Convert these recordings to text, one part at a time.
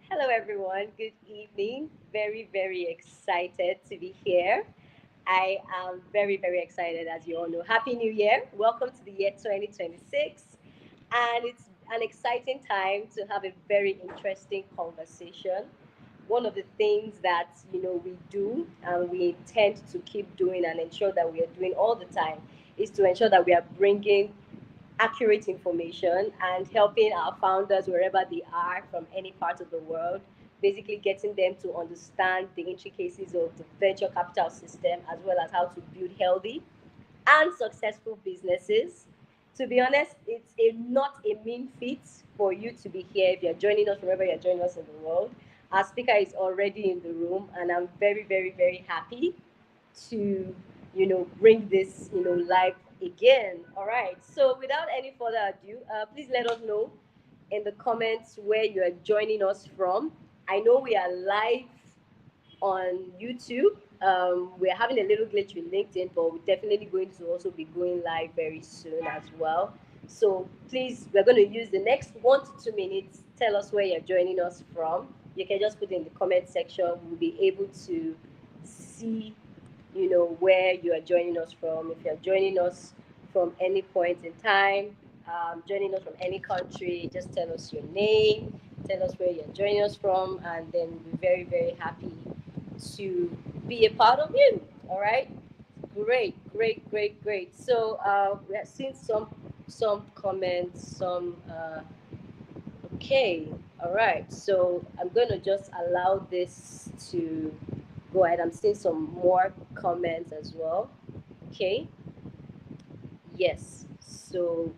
Hello, everyone. Good evening. Very, very excited to be here. I am very, very excited, as you all know. Happy New Year. Welcome to the year 2026. And it's an exciting time to have a very interesting conversation. One of the things that, we do and we intend to keep doing and ensure that we are doing all the time is to ensure that we are bringing accurate information and helping our founders wherever they are from any part of the world, basically getting them to understand the intricacies of the venture capital system as well as how to build healthy and successful businesses. To be honest, it's not a mean feat for you to be here if you're joining us wherever you're joining us in the world. Our speaker is already in the room, and I'm very, very, very happy to bring this live again. All right, so without any further ado, please let us know in the comments where you are joining us from. I know we are live on YouTube. We're having a little glitch with LinkedIn, but we're definitely going to also be going live very soon as well. So please, we're going to use the next 1 to 2 minutes. Tell us where you're joining us from. You can just put it in the comment section. We'll be able to see, where you are joining us from. If you're joining us from any point in time, joining us from any country, just tell us your name, tell us where you're joining us from, and then we'll be very, very happy to be a part of you. All right. Great, great, great, great. So we have seen some comments, some okay. All right. So I'm gonna just allow this to go ahead. I'm seeing some more comments as well. Okay. Yes. So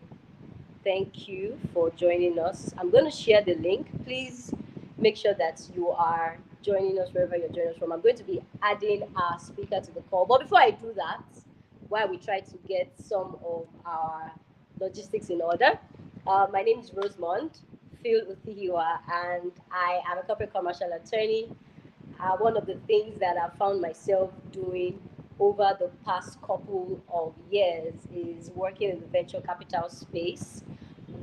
thank you for joining us. I'm going to share the link. Please make sure that you are joining us wherever you're joining us from. I'm going to be adding our speaker to the call. But before I do that, while we try to get some of our logistics in order, my name is Rosemond Phil-Othihiwa, and I am a corporate commercial attorney. One of the things that I found myself doing over the past couple of years is working in the venture capital space,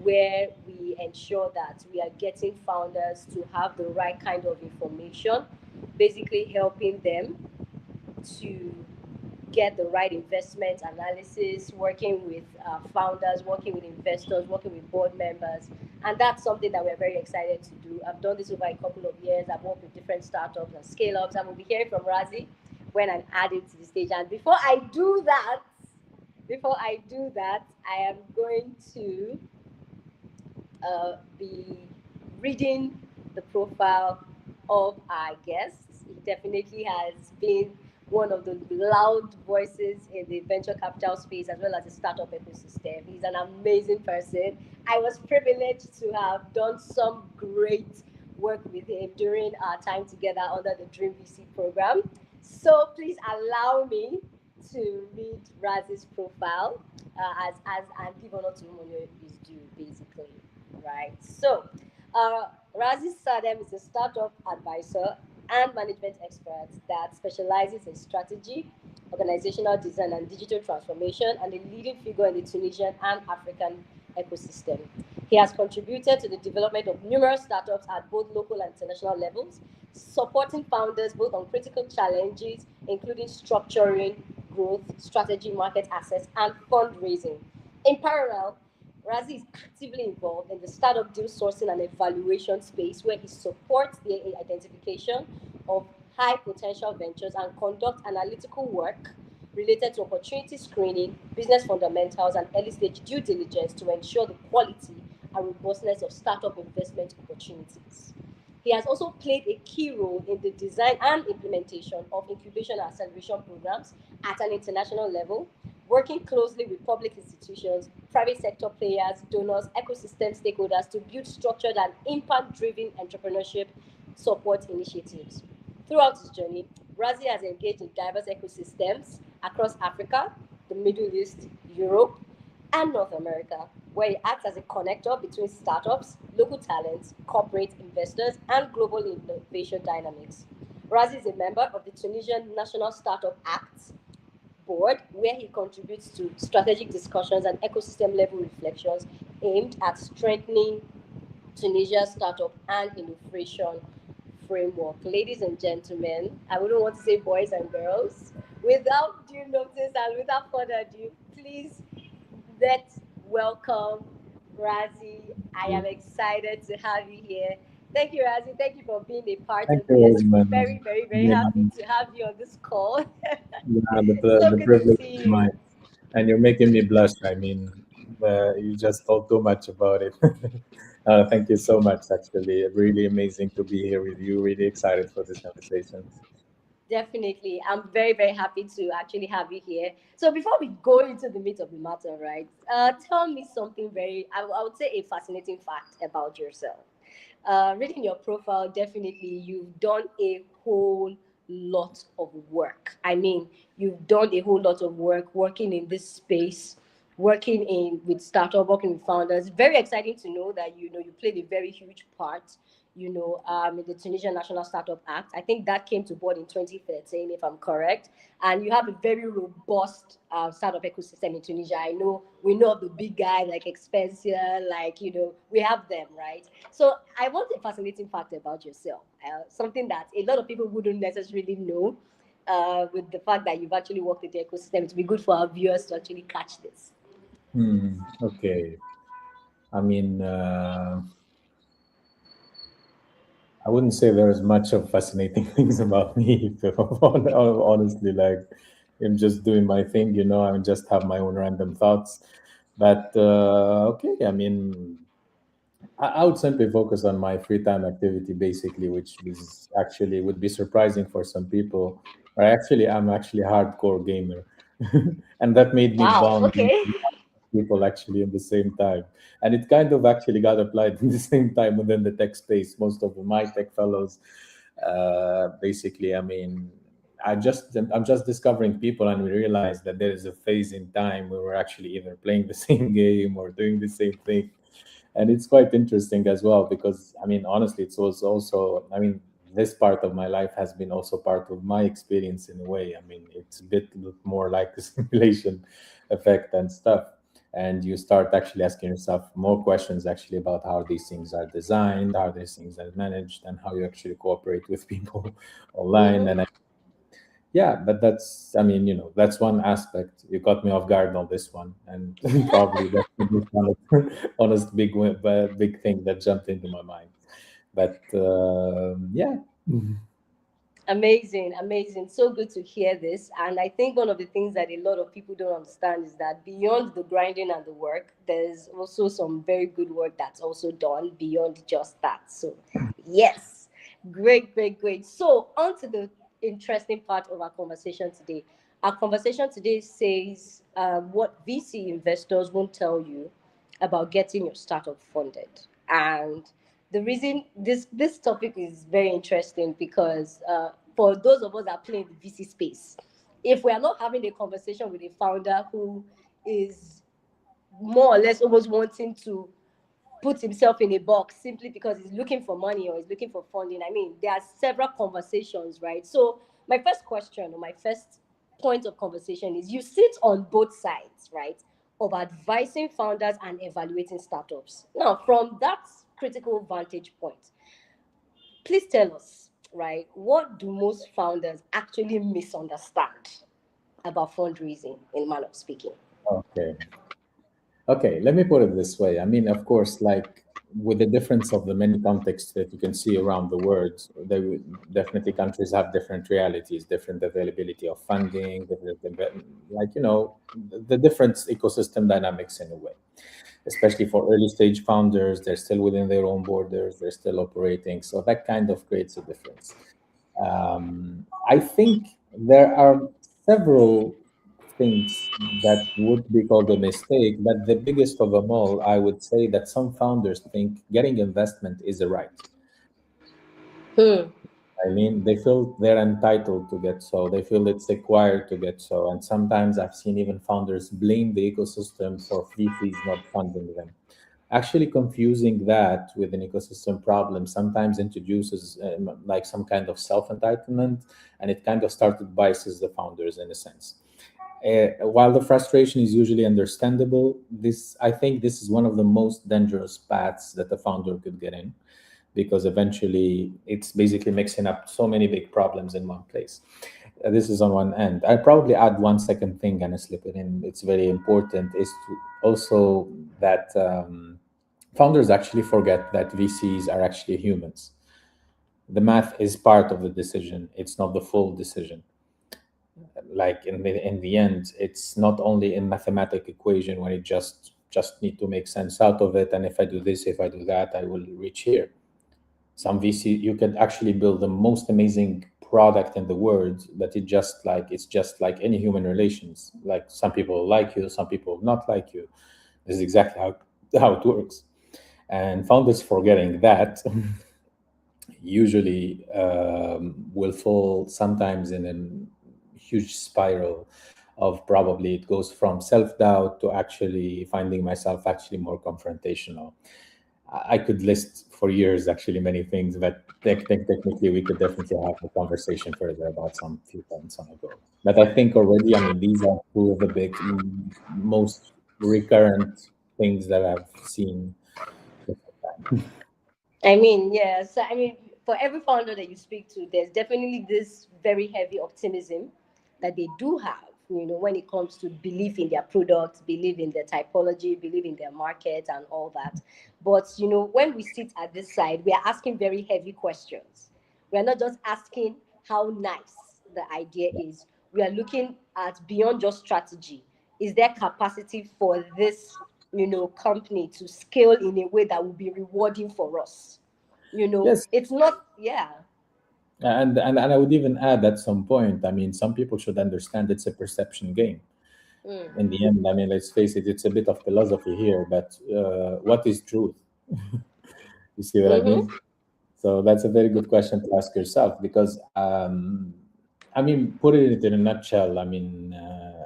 where we ensure that we are getting founders to have the right kind of information, basically helping them to get the right investment analysis, working with founders, working with investors, working with board members. And that's something that we're very excited to do. I've done this over a couple of years. I've worked with different startups and scale ups, and we'll be hearing from Razi when I'm added to the stage. And before I do that, I am going to be reading the profile of our guests. He definitely has been one of the loud voices in the venture capital space as well as the startup ecosystem. He's an amazing person. I was privileged to have done some great work with him during our time together under the Dream VC program. So please allow me to read Raz's profile as and give honor to whom honor is due, basically. Right. So, Razi Sadem is a startup advisor and management expert that specializes in strategy, organizational design, and digital transformation, and a leading figure in the Tunisian and African ecosystem. He has contributed to the development of numerous startups at both local and international levels, supporting founders both on critical challenges, including structuring, growth, strategy, market access, and fundraising. In parallel, Razi is actively involved in the startup deal sourcing and evaluation space where he supports the identification of high potential ventures and conducts analytical work related to opportunity screening, business fundamentals, and early stage due diligence to ensure the quality and robustness of startup investment opportunities. He has also played a key role in the design and implementation of incubation and acceleration programs at an international level, working closely with public institutions, private sector players, donors, ecosystem stakeholders to build structured and impact driven entrepreneurship support initiatives. Throughout his journey, Razi has engaged in diverse ecosystems across Africa, the Middle East, Europe, and North America, where he acts as a connector between startups, local talents, corporate investors, and global innovation dynamics. Razi is a member of the Tunisian National Startup Act board, where he contributes to strategic discussions and ecosystem level reflections aimed at strengthening Tunisia's startup and innovation framework. Ladies and gentlemen, I wouldn't want to say boys and girls. Without due notice and without further ado, please let's welcome Razi. I am excited to have you here. Thank you, Razi. Thank you for being a part Thank of you this. very much. Very, very, very Yeah, happy to have you on this call. the So the good to privilege see is you. mine, and you're making me blush. I mean, you just told too much about it. Thank you so much. Actually, really amazing to be here with you. Really excited for this conversation. Definitely. I'm very, very happy to actually have you here. So before we go into the meat of the matter, right? Tell me something very, I would say a fascinating fact about yourself. Reading your profile, definitely you've done a whole lot of work. I mean, you've done a whole lot of work working in this space, working in with startup, working with founders. Very exciting to know that you played a very huge part. In the Tunisian National Startup Act. I think that came to board in 2013, if I'm correct. And you have a very robust startup ecosystem in Tunisia. I know we know of the big guys like Expensia, like we have them, right? So I want a fascinating fact about yourself, something that a lot of people wouldn't necessarily know. With the fact that you've actually worked in the ecosystem, it would be good for our viewers to actually catch this. Okay. I mean, I wouldn't say there's much of fascinating things about me. Honestly, like I'm just doing my thing. I just have my own random thoughts. But okay, I mean, I would simply focus on my free time activity, basically, which is actually would be surprising for some people. But I'm actually a hardcore gamer, and that made me Wow. bond with Okay. people actually in the same time. And it kind of actually got applied in the same time within the tech space. Most of my tech fellows, basically, I mean, I'm just discovering people, and we realized that there is a phase in time where we're actually either playing the same game or doing the same thing. And it's quite interesting as well because I mean, honestly, it was also, I mean, this part of my life has been also part of my experience in a way. I mean, it's a bit more like a simulation effect and stuff. And you start actually asking yourself more questions actually about how these things are designed, how these things are managed, and how you actually cooperate with people online. Mm-hmm. And yeah, but that's, I mean, that's one aspect. You caught me off guard on this one, and probably that's the most honest big thing that jumped into my mind. But yeah. Amazing, amazing. So good to hear this. And I think one of the things that a lot of people don't understand is that beyond the grinding and the work, there's also some very good work that's also done beyond just that. So, yes, great, great, great. So, on to the interesting part of our conversation today. Our conversation today says what VC investors won't tell you about getting your startup funded. And the reason this topic is very interesting because for those of us that play in the VC space, if we are not having a conversation with a founder who is more or less almost wanting to put himself in a box simply because he's looking for money or he's looking for funding. I mean, there are several conversations, right? So my first question or my first point of conversation is you sit on both sides, right? Of advising founders and evaluating startups. Now, from that critical vantage point, please tell us, right? What do most founders actually misunderstand about fundraising, in manner of speaking? Okay. Okay, let me put it this way. I mean, of course, like with the difference of the many contexts that you can see around the world, definitely countries have different realities, different availability of funding, like the different ecosystem dynamics in a way. Especially for early stage founders, they're still within their own borders, they're still operating, so that kind of creates a difference. I think there are several things that would be called a mistake, but the biggest of them all, I would say that some founders think getting investment is a right. Hmm. I mean, they feel they're entitled to get so, they feel it's required to get so. And sometimes I've seen even founders blame the ecosystem for free fees not funding them. Actually, confusing that with an ecosystem problem sometimes introduces like some kind of self entitlement, and it kind of started biases the founders in a sense. While the frustration is usually understandable, this I think this is one of the most dangerous paths that the founder could get in because eventually it's basically mixing up so many big problems in one place. This is on one end. I'll probably add one second thing and I slip it in. It's very important is to also that founders actually forget that VCs are actually humans. The math is part of the decision. It's not the full decision. Like in the end, it's not only a mathematic equation when it just need to make sense out of it. And if I do this, if I do that, I will reach here. Some VC, you could actually build the most amazing product in the world, but it's just like any human relations. Like some people like you, some people not like you. This is exactly how it works. And founders forgetting that usually will fall sometimes in a huge spiral of probably it goes from self-doubt to actually finding myself actually more confrontational. I could list for years actually many things, but technically we could definitely have a conversation further about some few points on ago. But I think already, I mean, these are two of the most recurrent things that I've seen. I mean, yes. I mean, for every founder that you speak to, there's definitely this very heavy optimism that they do have, when it comes to belief in their products, believe in their typology, believe in their market and all that. But, when we sit at this side, we are asking very heavy questions. We are not just asking how nice the idea is. We are looking at beyond just strategy. Is there capacity for this company to scale in a way that will be rewarding for us? Yes, It's not, yeah. and I would even add at some point, I mean, some people should understand it's a perception game. Mm. In the end, I mean, let's face it, it's a bit of philosophy here, but what is truth? You see what I Mm-hmm. mean? So that's a very good question to ask yourself because, I mean, put it in a nutshell, I mean,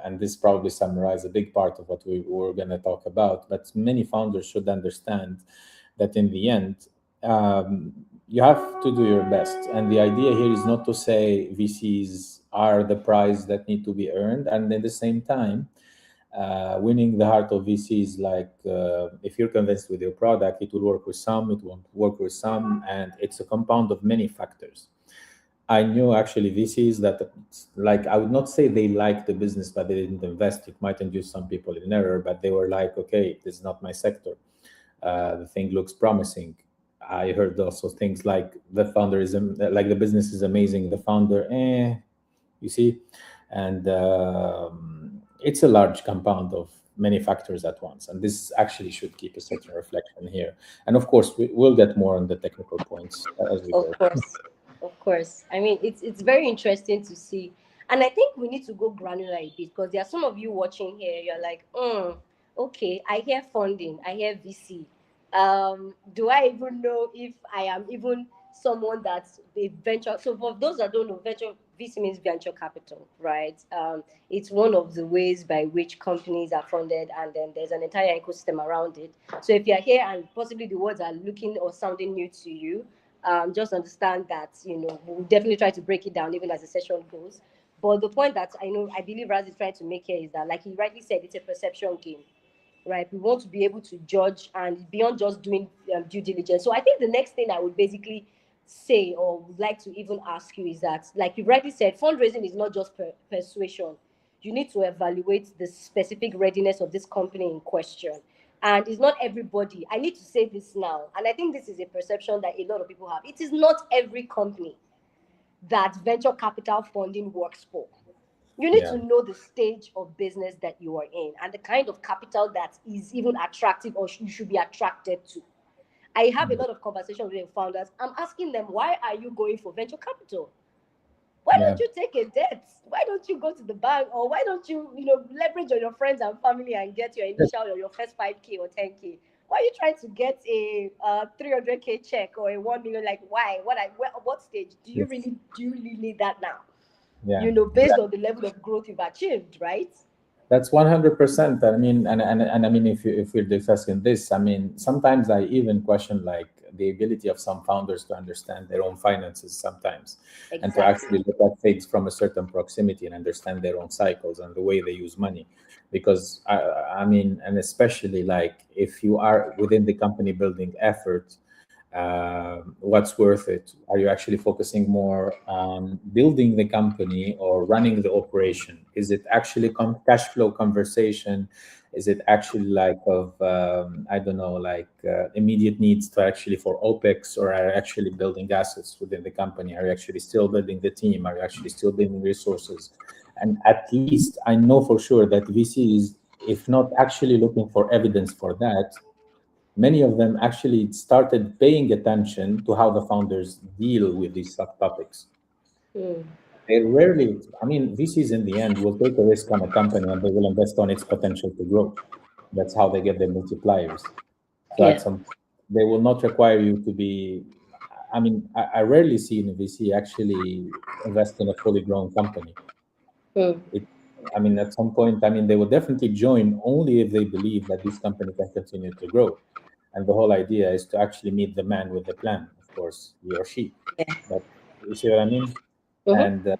and this probably summarizes a big part of what we were going to talk about, but many founders should understand that in the end, you have to do your best. And the idea here is not to say VCs are the prize that need to be earned. And at the same time, winning the heart of VCs, like if you're convinced with your product, it will work with some, it won't work with some, and it's a compound of many factors. I knew actually VCs that, like, I would not say they liked the business, but they didn't invest. It might induce some people in error, but they were like, okay, this is not my sector. The thing looks promising. I heard also things like the founder is, like the business is amazing, the founder, you see, and it's a large compound of many factors at once, and this actually should keep a certain reflection here. And of course, we'll get more on the technical points as we Of go. course, of course. I mean, it's very interesting to see, and I think we need to go granular a bit because there are some of you watching here. You're like, okay, I hear funding, I hear VC. Do I even know if I am even someone that's a venture? So for those that don't know, venture VC means venture capital, right? It's one of the ways by which companies are funded, and then there's an entire ecosystem around it. So if you're here and possibly the words are looking or sounding new to you, just understand that we'll definitely try to break it down even as the session goes. But the point that I believe Raz is trying to make here is that, like he rightly said, it's a perception game, right? We want to be able to judge and beyond just doing due diligence. So I think the next thing I would basically say or would like to even ask you is that, like you rightly said, fundraising is not just persuasion. You need to evaluate the specific readiness of this company in question. And it's not everybody. I need to say this now. And I think this is a perception that a lot of people have. It is not every company that venture capital funding works for. You need Yeah. to know the stage of business that you are in and the kind of capital that is even attractive or you should be attracted to. I have a lot of conversations with founders. I'm asking them, why are you going for venture capital? Why Yeah. don't you take a debt? Why don't you go to the bank? Or why don't you, leverage on your friends and family and get your initial or your first 5K or 10K? Why are you trying to get a 300K check or a 1 million? Like, why? What stage? Yes. Do you really need that now? Yeah. Based on the level of growth you've achieved, right? That's 100%. I mean, and I mean, if we're discussing this, I mean, sometimes I even question like the ability of some founders to understand their own finances sometimes, and to Exactly. actually look at things from a certain proximity and understand their own cycles and the way they use money. Because I mean, and especially like if you are within the company building effort, What's worth it? Are you actually focusing more on building the company or running the operation? Is it actually cash flow conversation? Is it actually like of I don't know, like immediate needs to actually for OPEX, or are you actually building assets within the company? Are you actually still building the team? Are you actually still building resources? And at least I know for sure that VCs, if not actually looking for evidence for that, many of them actually started paying attention to how the founders deal with these subtopics. Mm. They rarely, I mean, VCs in the end will take a risk on a company and they will invest on its potential to grow. That's how they get their multipliers. So Yeah. at some, they will not require you to be. I mean, I rarely see a VC actually invest in a fully grown company. Mm. It, I mean, at some point, I mean, they will definitely join only if they believe that this company can continue to grow. And the whole idea is to actually meet the man with the plan, of course, he or she. Yeah. But you see what I mean? Mm-hmm. And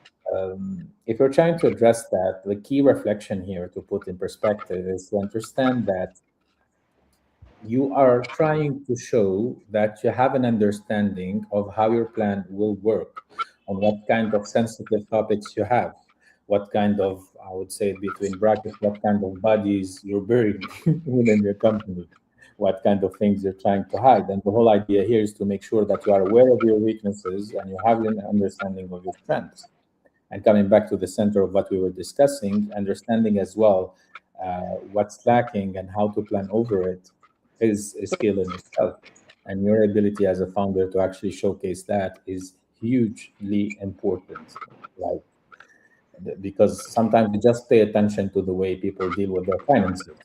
if you're trying to address that, the key reflection here to put in perspective is to understand that you are trying to show that you have an understanding of how your plan will work, on what kind of sensitive topics you have, what kind of, I would say between brackets, what kind of bodies you're burying within your company, what kind of things you're trying to hide. And the whole idea here is to make sure that you are aware of your weaknesses and you have an understanding of your strengths. And coming back to the center of what we were discussing, understanding as well what's lacking and how to plan over it is a skill in itself. And your ability as a founder to actually showcase that is hugely important. Like, because sometimes you just pay attention to the way people deal with their finances.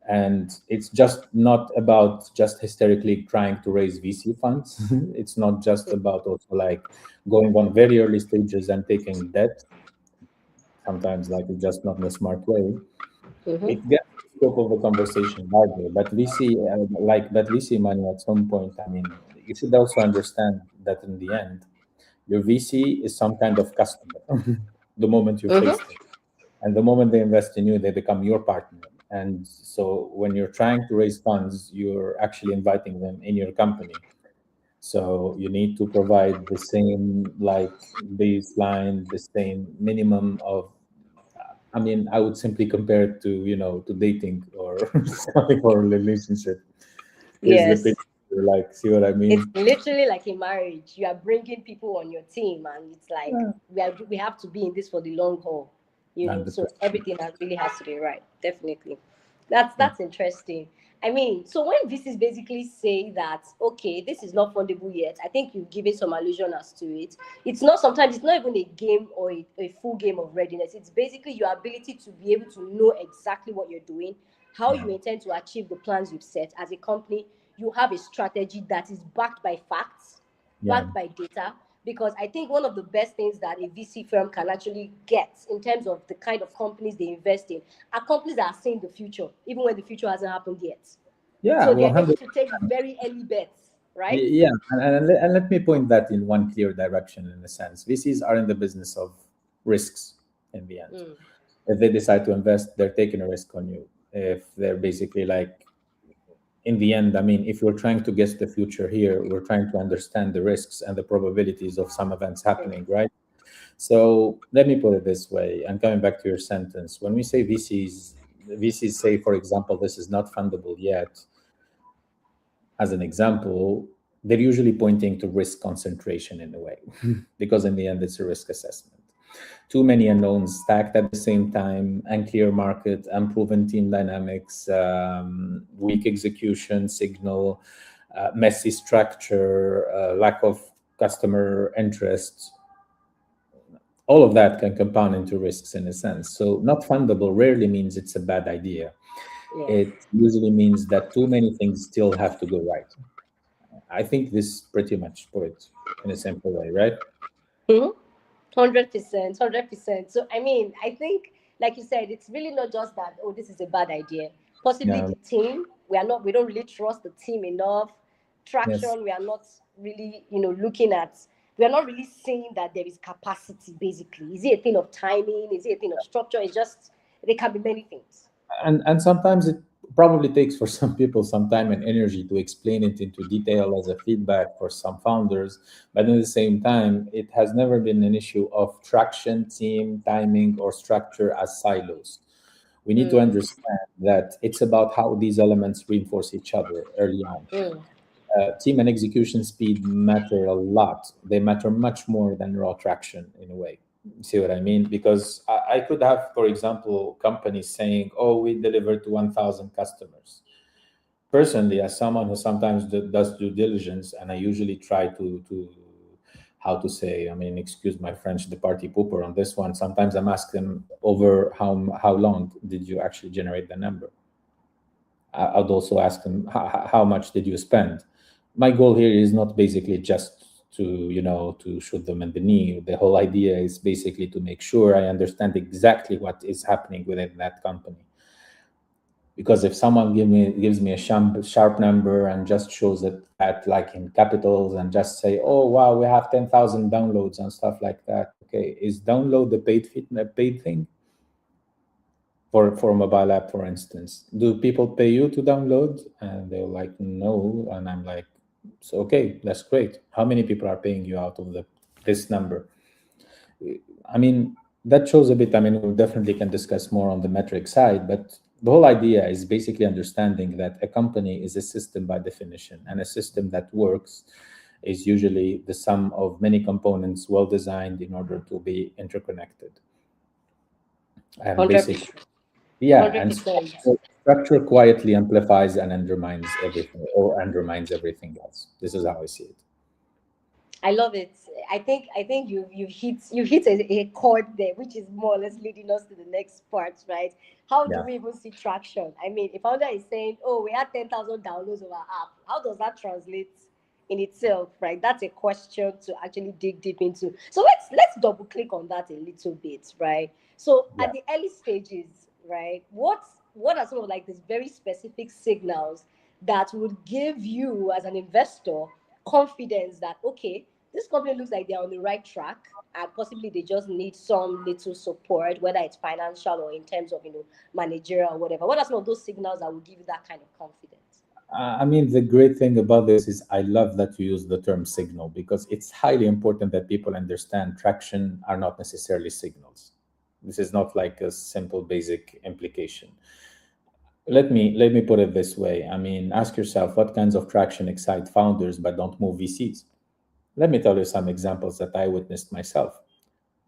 And it's just not about just hysterically trying to raise VC funds. It's not just about also like going on very early stages and taking debt, sometimes like it's just not in a smart way. Mm-hmm. It gets the scope of the conversation larger. But VC, like that VC money at some point, I mean, you should also understand that in the end, your VC is some kind of customer the moment you face Mm-hmm. them. And the moment they invest in you, they become your partner. And so when you're trying to raise funds, you're actually inviting them in your company. So you need to provide the same like baseline, the same minimum of, I mean, I would simply compare it to, to dating or starting or a relationship. Here's the Yes. picture, like, see what I It's mean? literally like a marriage. You are bringing people on your team, and it's like Yeah. we have to be in this for the long haul, you know. So 100%. everything really has to be right. Definitely, Yeah. that's interesting. I mean, so when this is basically say that okay, this is not fundable yet, I think you've given some allusion as to it. It's not sometimes it's not even a game or a full game of readiness. It's basically your ability to be able to know exactly what you're doing, how Yeah. you intend to achieve the plans you've set as a company. You have a strategy that is backed by facts, Yeah. backed by data. Because I think one of the best things that a VC firm can actually get in terms of the kind of companies they invest in are companies that are seeing the future, even when the future hasn't happened yet. Yeah. So Well, they're able 100. to take very early bets, right? Yeah, and let me point that in one clear direction in a sense. VCs are in the business of risks in the end. Mm. If they decide to invest, they're taking a risk on you. If they're basically like, in the end, I mean, if we're trying to guess the future here, we're trying to understand the risks and the probabilities of some events happening, right? So let me put it this way, and coming back to your sentence, when we say VCs say, for example, this is not fundable yet, as an example, they're usually pointing to risk concentration in a way, because in the end, it's a risk assessment. Too many unknowns stacked at the same time, unclear market, unproven team dynamics, weak execution signal, messy structure, lack of customer interest. All of that can compound into risks in a sense. So, not fundable rarely means it's a bad idea. Yeah. It usually means that too many things still have to go right. I think this pretty much put it in a simple way, right? 100%, 100%. So, I mean, I think, like you said, it's really not just that, oh, this is a bad idea. Possibly Yeah. the team, we don't really trust the team enough. Yes. Traction, we are not really, looking at, we are not really saying that there is capacity, basically. Is it a thing of timing? Is it a thing of structure? It's just, there can be many things. And sometimes it probably takes for some people some time and energy to explain it into detail as a feedback for some founders. But at the same time, it has never been an issue of traction, team, timing, or structure as silos. We need to Mm, understand that it's about how these elements reinforce each other early on. mm, Team and execution speed matter a lot. They matter much more than raw traction in a way. See what I mean? Because I could have, for example, companies saying, "Oh, we delivered to 1,000 customers." Personally, as someone who sometimes does due diligence, and I usually try to how to say, I mean, excuse my French, the party pooper on this one. Sometimes I'm asking them over how long did you actually generate the number. I'd also ask them how much did you spend. My goal here is not basically just to to shoot them in the knee. The whole idea is basically to make sure I understand exactly what is happening within that company. Because if someone gives me a sharp number and just shows it at like in capitals and just say, oh wow, we have 10,000 downloads and stuff like that. Okay, is download the paid thing? For mobile app, for instance, do people pay you to download? And they're like, no. And I'm like, so okay, that's great. How many people are paying you out of this number? I mean, that shows a bit. I mean, we definitely can discuss more on the metric side, but the whole idea is basically understanding that a company is a system by definition, and a system that works is usually the sum of many components well designed in order to be interconnected. And 100%. basically, yeah, and 100%. structure quietly amplifies and undermines everything, or undermines everything else. This is how I see it. I love it. I think you hit a chord there, which is more or less leading us to the next part, right? How do Yeah, we even see traction? I mean, if founder is saying, "Oh, we had 10,000 downloads of our app," how does that translate in itself, right? That's a question to actually dig deep into. So let's double click on that a little bit, right? So yeah. at the early stages, right? What are some of like these very specific signals that would give you as an investor confidence that okay, this company looks like they're on the right track and possibly they just need some little support, whether it's financial or in terms of managerial or whatever. What are some of those signals that will give you that kind of confidence? I mean, the great thing about this is I love that you use the term signal because it's highly important that people understand traction are not necessarily signals. This is not like a simple basic implication. Let me put it this way. I mean, ask yourself what kinds of traction excite founders but don't move VCs. Let me tell you some examples that I witnessed myself.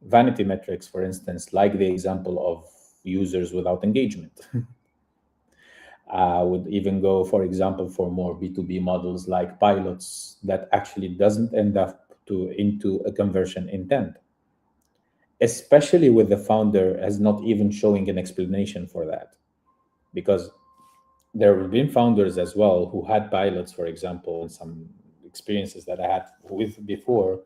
Vanity metrics, for instance, like the example of users without engagement. I would even go, for example, for more B2B models like pilots that actually doesn't end up into a conversion intent, especially with the founder as not even showing an explanation for that. Because there have been founders as well who had pilots, for example, in some experiences that I had with before,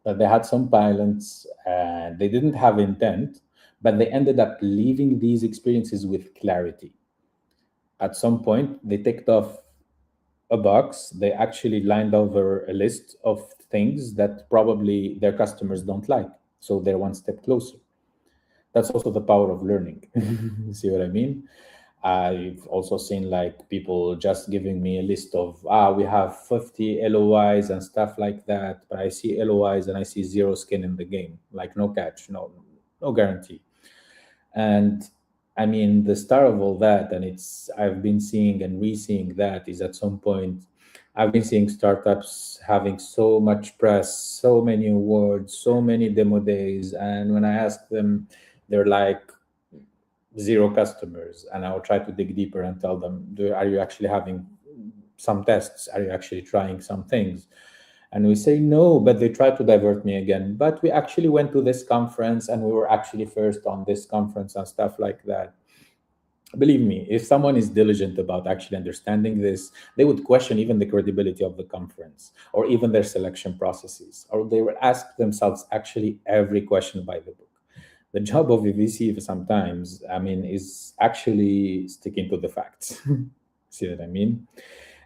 that they had some pilots and they didn't have intent, but they ended up leaving these experiences with clarity. At some point, they ticked off a box. They actually lined over a list of things that probably their customers don't like. So they're one step closer. That's also the power of learning. See what I mean? I've also seen like people just giving me a list of we have 50 LOIs and stuff like that, but I see LOIs and I see zero skin in the game, like no catch, no guarantee. And I mean, the star of all that, and I've been seeing and re-seeing that is at some point, I've been seeing startups having so much press, so many awards, so many demo days, and when I ask them, they're like zero customers, and I'll try to dig deeper and tell them, are you actually having some tests? Are you actually trying some things? And we say no, but they try to divert me again. But we actually went to this conference and we were actually first on this conference and stuff like that. Believe me, if someone is diligent about actually understanding this, they would question even the credibility of the conference or even their selection processes, or they would ask themselves actually every question by the book. The job of a VC sometimes, I mean, is actually sticking to the facts. See what I mean?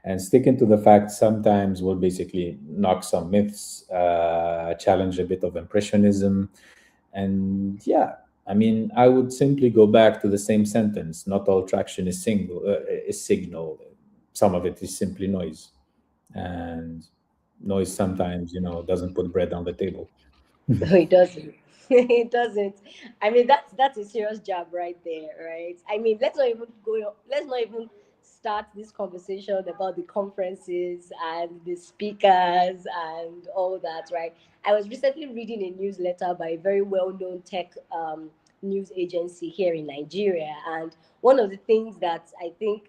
And sticking to the facts sometimes will basically knock some myths, challenge a bit of impressionism, and yeah. I mean, I would simply go back to the same sentence. Not all traction is signal. Some of it is simply noise, and noise sometimes, doesn't put bread on the table. No, it doesn't. It doesn't. I mean, that's a serious job right there, right? I mean, let's not even go. Let's not even start this conversation about the conferences and the speakers and all that, right? I was recently reading a newsletter by a very well-known tech news agency here in Nigeria, and one of the things that I think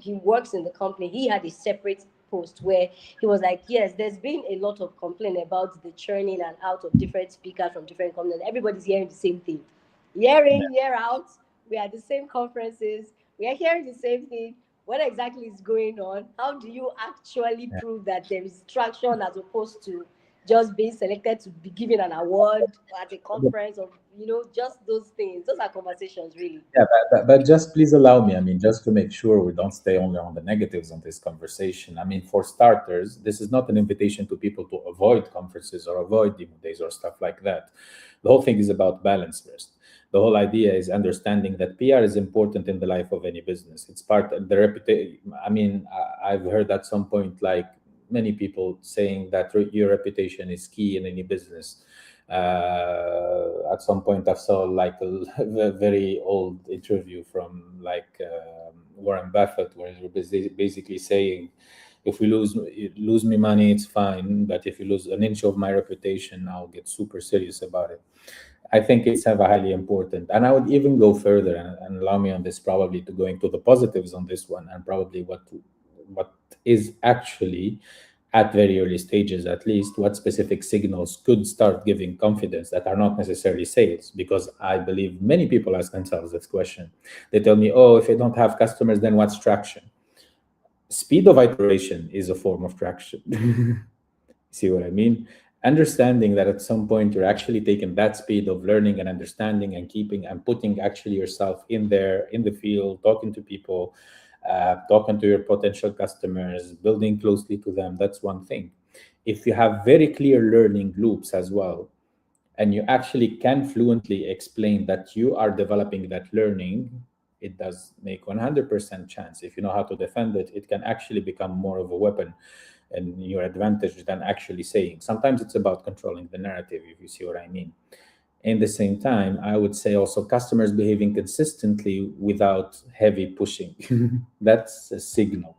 he works in the company. He had a separate post where he was like, yes, there's been a lot of complaint about the churning and out of different speakers from different companies. Everybody's hearing the same thing. Year in, year out, we are at the same conferences, we are hearing the same thing. What exactly is going on? How do you actually Yeah. prove that there is traction as opposed to just being selected to be given an award at a conference, or just those things? Those are conversations, really. Yeah, but just please allow me, I mean, just to make sure we don't stay only on the negatives on this conversation. I mean, for starters, this is not an invitation to people to avoid conferences or avoid demo days or stuff like that. The whole thing is about balance first. The whole idea is understanding that PR is important in the life of any business. It's part of the reputation. I mean, I've heard at some point, like many people saying that your reputation is key in any business. At some point, I saw like a very old interview from like Warren Buffett, where he was basically saying, "If we lose me money, it's fine, but if you lose an inch of my reputation, I'll get super serious about it." I think it's have a highly important, and I would even go further and allow me on this probably to go into the positives on this one, and probably what is actually at very early stages, at least, what specific signals could start giving confidence that are not necessarily sales. Because I believe many people ask themselves this question. They tell me, "Oh, if I don't have customers, then what's traction?" Speed of iteration is a form of traction. See what I mean? Understanding that at some point you're actually taking that speed of learning and understanding and keeping and putting actually yourself in there in the field, talking to people, talking to your potential customers, building closely to them. That's one thing. If you have very clear learning loops as well, and you actually can fluently explain that you are developing that learning, it does make 100% chance. If you know how to defend it, it can actually become more of a weapon and your advantage than actually saying. Sometimes it's about controlling the narrative, if you see what I mean. In the same time, I would say also customers behaving consistently without heavy pushing. That's a signal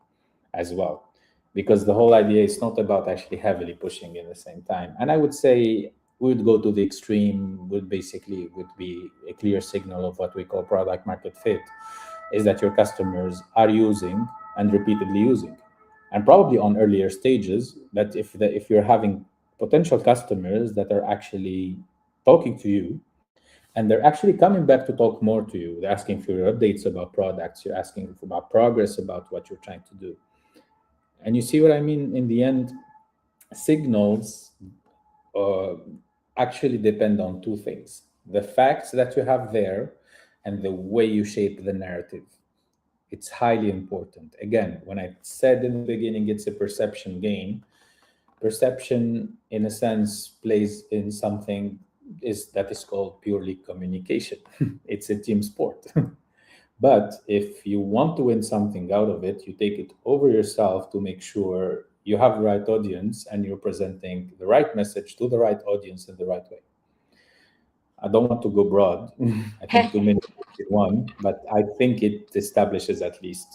as well. Because the whole idea is not about actually heavily pushing in the same time. And I would say we would go to the extreme, would be a clear signal of what we call product market fit, is that your customers are using and repeatedly using. And probably on earlier stages, that if you're having potential customers that are actually talking to you, and they're actually coming back to talk more to you. They're asking for your updates about products. You're asking for about progress about what you're trying to do. And you see what I mean? In the end, signals uh, actually depend on two things: the facts that you have there and the way you shape the narrative. It's highly important. Again, when I said in the beginning, it's a perception game. Perception, in a sense, plays in something is that is called purely communication. It's a team sport. But if you want to win something out of it, you take it over yourself to make sure you have the right audience and you're presenting the right message to the right audience in the right way. I don't want to go broad. I think too many in one, but I think it establishes at least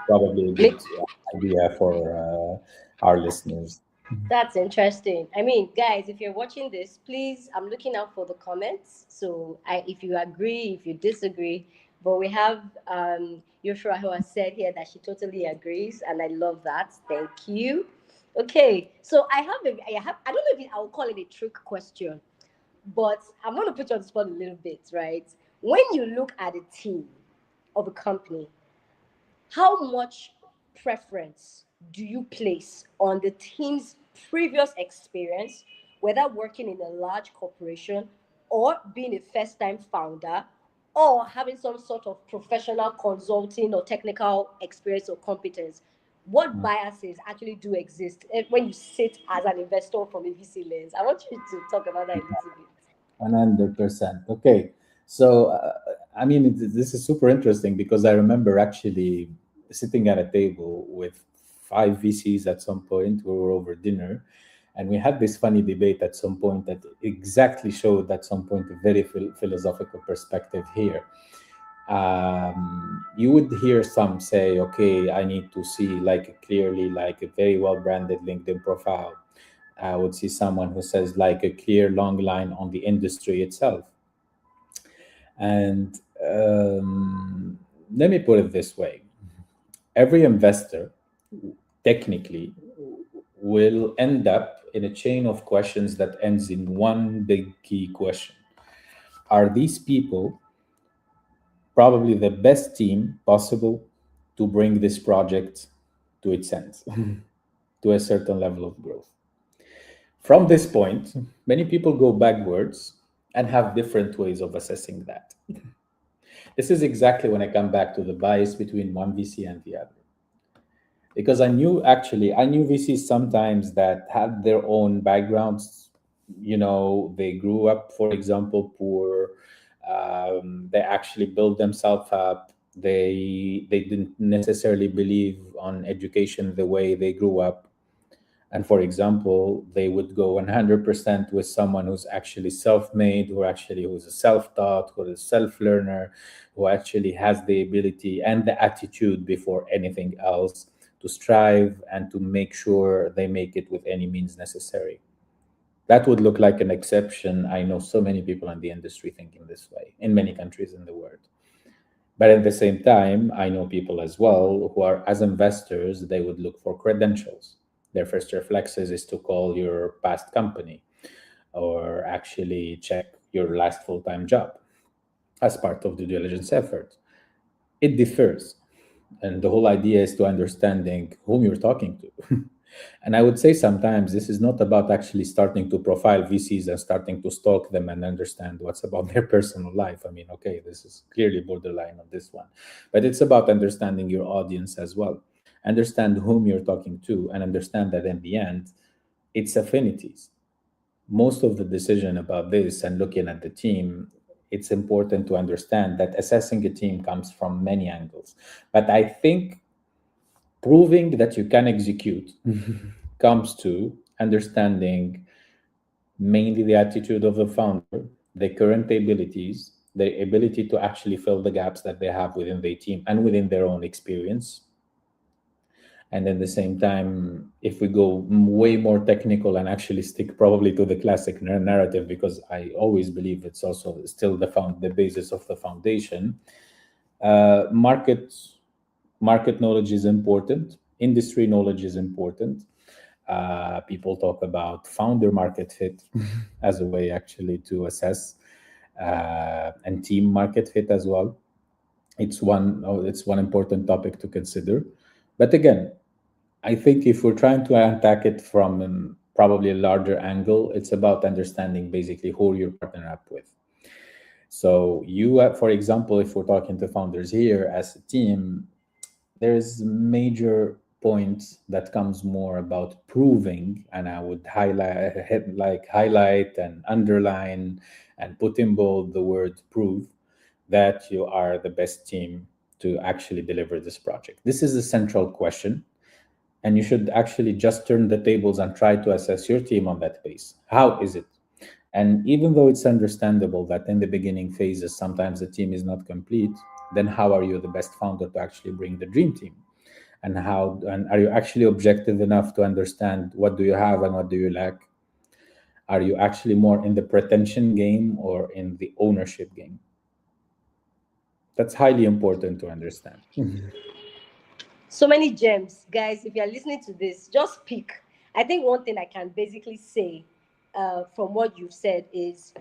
probably a good idea for our listeners. That's interesting. I mean, guys, if you're watching this, please, I'm looking out for the comments. So, if you agree, if you disagree, but we have Yoshua who has said here that she totally agrees, and I love that. Thank you. Okay, so I don't know if I'll call it a trick question, but I'm going to put you on the spot a little bit, right? When you look at a team of a company, how much preference do you place on the team's previous experience, whether working in a large corporation or being a first time founder or having some sort of professional consulting or technical experience or competence? What biases actually do exist when you sit as an investor from a VC lens? I want you to talk about that a little bit. 100%. Okay. So, I mean, this is super interesting because I remember actually sitting at a table with five VCs at some point. We were over dinner, and we had this funny debate at some point that exactly showed at some point a very philosophical perspective here. You would hear some say, okay, I need to see like clearly like a very well branded LinkedIn profile. I would see someone who says like a clear long line on the industry itself. And let me put it this way: every investor technically will end up in a chain of questions that ends in one big key question. Are these people probably the best team possible to bring this project to its end, to a certain level of growth? From this point, many people go backwards and have different ways of assessing that. This is exactly when I come back to the bias between one VC and the other. Because I knew VCs sometimes that had their own backgrounds. They grew up, for example, poor. They actually built themselves up. They didn't necessarily believe on education the way they grew up. And for example, they would go 100% with someone who's actually self-made, who's a self-taught, who is a self-learner, who actually has the ability and the attitude before anything else to strive and to make sure they make it with any means necessary. That would look like an exception. I know so many people in the industry thinking this way in many countries in the world. But at the same time, I know people as well who are, as investors, they would look for credentials. Their first reflexes is to call your past company or actually check your last full time job as part of the due diligence effort. It differs. And the whole idea is to understanding whom you're talking to. And I would say sometimes this is not about actually starting to profile VCs and starting to stalk them and understand what's about their personal life. I mean, okay, this is clearly borderline on this one, but it's about understanding your audience as well. Understand whom you're talking to and understand that in the end, it's affinities. Most of the decision about this and looking at the team, it's important to understand that assessing a team comes from many angles. But I think proving that you can execute comes to understanding mainly the attitude of the founder, their current abilities, their ability to actually fill the gaps that they have within their team and within their own experience. And at the same time, if we go way more technical and actually stick probably to the classic narrative, because I always believe it's also still the basis of the foundation, uh, market market knowledge is important, industry knowledge is important. People talk about founder market fit as a way actually to assess, and team market fit as well. It's one important topic to consider. But again, I think if we're trying to attack it from probably a larger angle, it's about understanding basically who you're partnering up with. So for example, if we're talking to founders here as a team, there's major points that comes more about proving, and I would highlight and underline and put in bold the word prove that you are the best team to actually deliver this project. This is a central question, and you should actually just turn the tables and try to assess your team on that base. How is it? And even though it's understandable that in the beginning phases sometimes the team is not complete, then how are you the best founder to actually bring the dream team? And are you actually objective enough to understand what do you have and what do you lack? Are you actually more in the pretension game or in the ownership game? That's highly important to understand. So many gems, guys. If you're listening to this, just pick. I think one thing I can basically say from what you've said is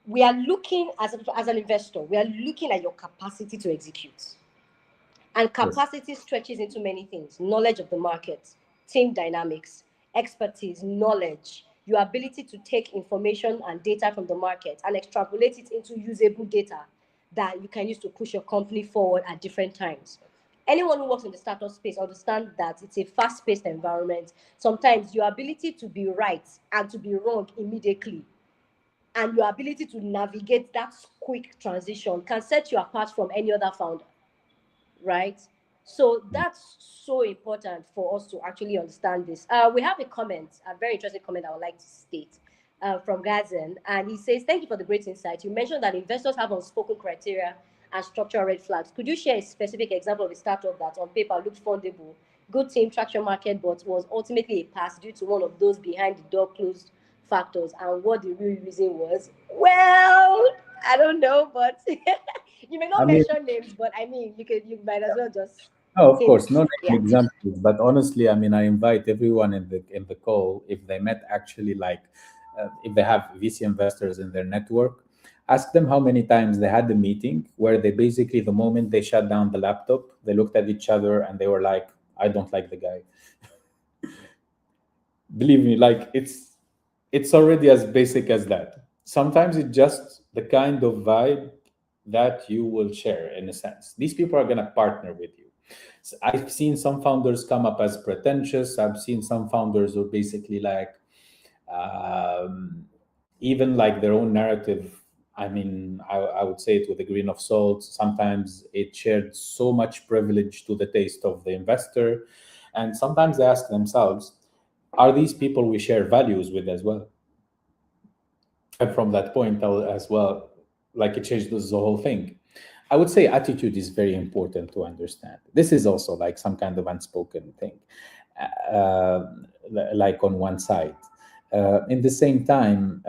we are looking as an investor, we are looking at your capacity to execute. And Yes. capacity stretches into many things: knowledge of the market, team dynamics, expertise, knowledge, your ability to take information and data from the market and extrapolate it into usable data that you can use to push your company forward at different times. Anyone who works in the startup space understands that it's a fast paced environment. Sometimes your ability to be right and to be wrong immediately and your ability to navigate that quick transition can set you apart from any other founder, right? So that's so important for us to actually understand this. We have a comment, a very interesting comment I would like to state from Gazen, and he says, "Thank you for the great insight. You mentioned that investors have unspoken criteria and structural red flags. Could you share a specific example of a startup that on paper looked fundable, good team, traction market, but was ultimately a pass due to one of those behind the door closed factors, and what the real reason was?" Well, I don't know, but you may I not mean, mention names, but I mean, you might as well just no, of hint. course, no Yeah. name examples, but honestly, I mean, I invite everyone in the call, if they met actually like, if they have VC investors in their network, ask them how many times they had the meeting where they basically, the moment they shut down the laptop, they looked at each other and they were like, "I don't like the guy." Believe me, like it's already as basic as that. Sometimes it's just the kind of vibe that you will share. In a sense, these people are going to partner with you. I've seen some founders come up as pretentious. I've seen some founders who are basically like, um, even like their own narrative. I mean, I would say it with a grain of salt. Sometimes it shared so much privilege to the taste of the investor. And sometimes they ask themselves, are these people we share values with as well? And from that point as well, like it changes the whole thing. I would say attitude is very important to understand. This is also like some kind of unspoken thing, uh, like on one side. In the same time,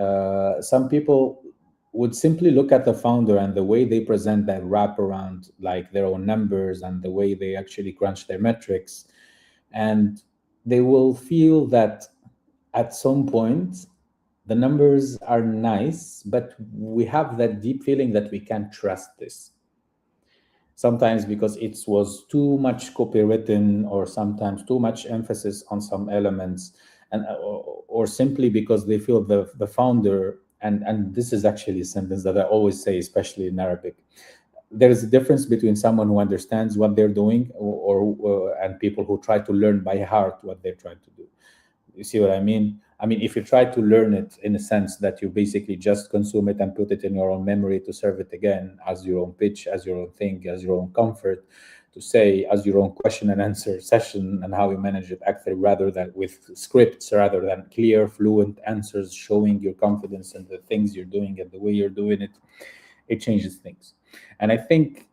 some people would simply look at the founder and the way they present that wrap around like their own numbers and the way they actually crunch their metrics, and they will feel that at some point the numbers are nice, but we have that deep feeling that we can't trust this. Sometimes because it was too much copywritten, or sometimes too much emphasis on some elements, and or simply because they feel the founder, and this is actually a sentence that I always say, especially in Arabic. There is a difference between someone who understands what they're doing, or and people who try to learn by heart what they're trying to do. You see what I mean? I mean, if you try to learn it in a sense that you basically just consume it and put it in your own memory to serve it again as your own pitch, as your own thing, as your own comfort, to say as your own question and answer session, and how you manage it actually, rather than with scripts, rather than clear, fluent answers showing your confidence in the things you're doing and the way you're doing it, it changes things. And I think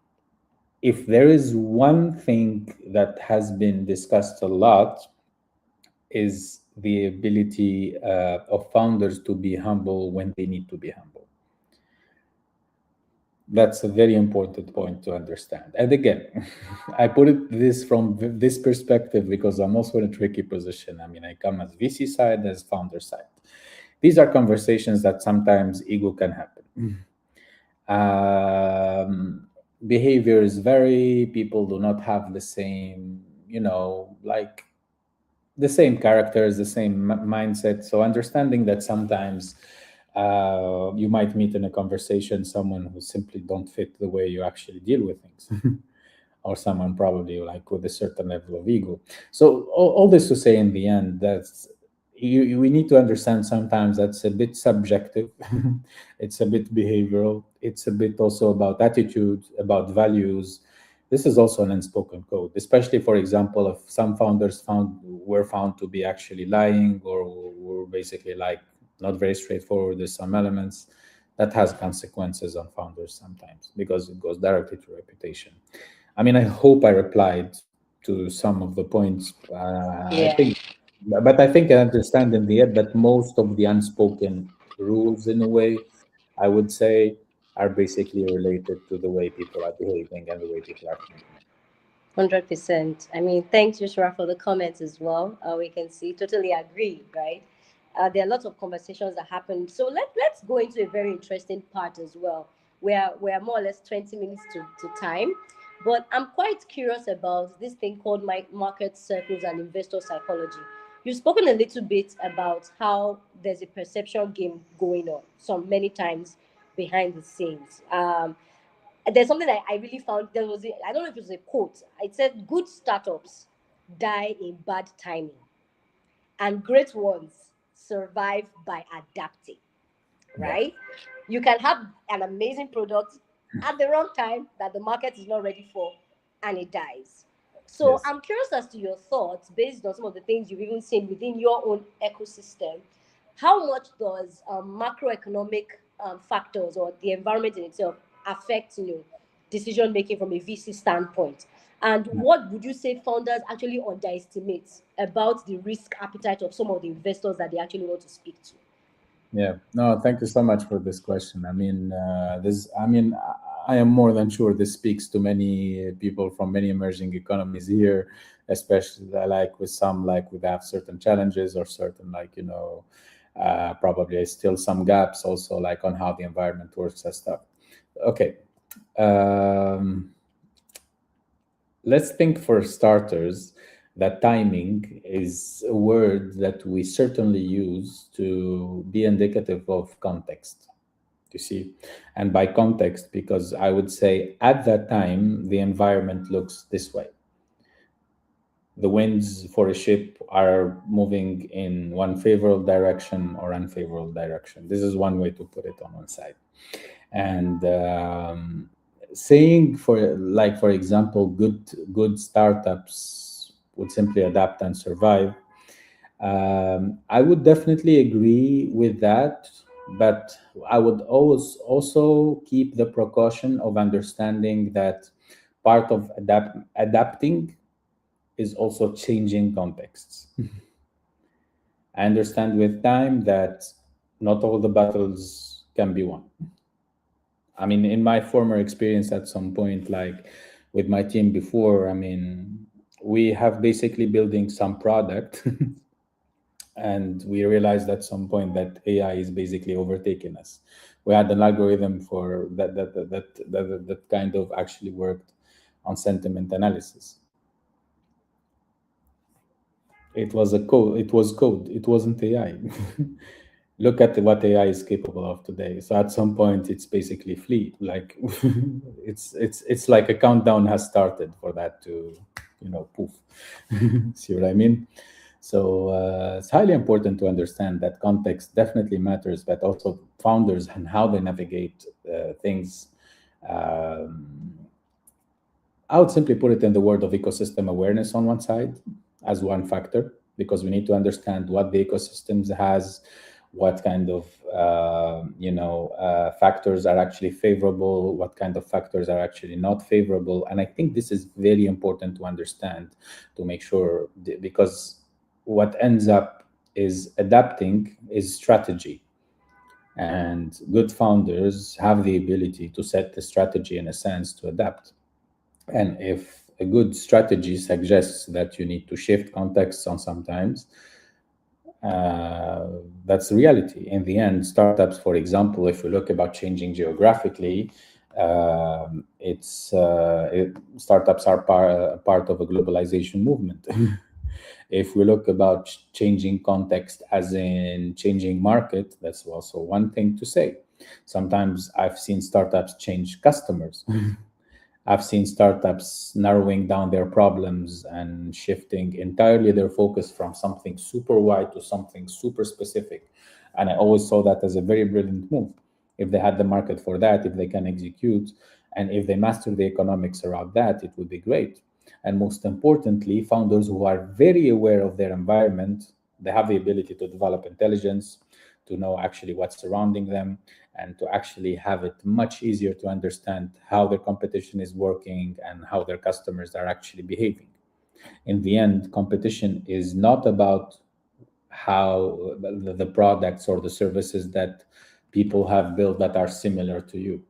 if there is one thing that has been discussed a lot, is the ability of founders to be humble when they need to be humble. That's a very important point to understand. And again, I put it this from this perspective because I'm also in a tricky position. I mean, I come as VC side, as founder side. These are conversations that sometimes ego can happen. Behaviors vary. People do not have the same, like the same characters, the same mindset. So understanding that sometimes you might meet in a conversation someone who simply don't fit the way you actually deal with things, or someone probably like with a certain level of ego. So all this to say, in the end, that's we need to understand sometimes that's a bit subjective. It's a bit behavioral. It's a bit also about attitude, about values. This is also an unspoken code, especially, for example, if some founders were found to be actually lying, or were basically like not very straightforward with some elements, that has consequences on founders sometimes because it goes directly to reputation. I mean, I hope I replied to some of the points. I Yeah. think, but I think I understand in the end that most of the unspoken rules, in a way, I would say, are basically related to the way people are behaving and the way people are thinking. 100%. I mean, thanks, Yusra, for the comments as well. We can see, totally agree, right? There are lots of conversations that happen. So let's go into a very interesting part as well. We're more or less 20 minutes to time. But I'm quite curious about this thing called market circles and investor psychology. You've spoken a little bit about how there's a perception game going on, some many times behind the scenes. There's something I really found. I don't know if it was a quote. It said, "Good startups die in bad timing, and great ones survive by adapting." Yeah. right? You can have an amazing product at the wrong time that the market is not ready for, and it dies. So Yes. I'm curious as to your thoughts based on some of the things you've even seen within your own ecosystem. How much does macroeconomic factors or the environment in itself affect decision making from a VC standpoint? And what would you say founders actually underestimate about the risk appetite of some of the investors that they actually want to speak to? Yeah. No, thank you so much for this question. I mean, I am more than sure this speaks to many people from many emerging economies here, especially like with some, like we have certain challenges or certain, like, probably still some gaps also, like on how the environment works and stuff. Okay. Um, let's think for starters that timing is a word that we certainly use to be indicative of context, you see. And by context, because I would say at that time the environment looks this way. The winds for a ship are moving in one favorable direction or unfavorable direction. This is one way to put it on one side. And saying, for example, good startups would simply adapt and survive. I would definitely agree with that, but I would always also keep the precaution of understanding that part of adapting is also changing contexts. I understand with time that not all the battles can be won. I mean, in my former experience at some point, like with my team before, I mean, we have basically building some product and we realized at some point that AI is basically overtaking us. We had an algorithm for that kind of actually worked on sentiment analysis. It was a code. It was code. It wasn't AI. Look at what AI is capable of today. So at some point, it's basically fleet. Like it's like a countdown has started for that to, poof. See what I mean? So it's highly important to understand that context definitely matters, but also founders and how they navigate things. Um, I would simply put it in the word of ecosystem awareness on one side as one factor, because we need to understand what the ecosystems has, what kind of factors are actually favorable, what kind of factors are actually not favorable, and I think this is very important to understand to make sure because what ends up is adapting is strategy, and good founders have the ability to set the strategy in a sense to adapt. And if a good strategy suggests that you need to shift contexts on sometimes, uh, that's the reality. In the end, startups, for example, if we look about changing geographically, startups are part of a globalization movement. If we look about changing context as in changing market, that's also one thing to say. Sometimes I've seen startups change customers. I've seen startups narrowing down their problems and shifting entirely their focus from something super wide to something super specific. And I always saw that as a very brilliant move. If they had the market for that, if they can execute, and if they master the economics around that, it would be great. And most importantly, founders who are very aware of their environment, they have the ability to develop intelligence, to know actually what's surrounding them, and to actually have it much easier to understand how their competition is working and how their customers are actually behaving. In the end, competition is not about how the products or the services that people have built that are similar to you.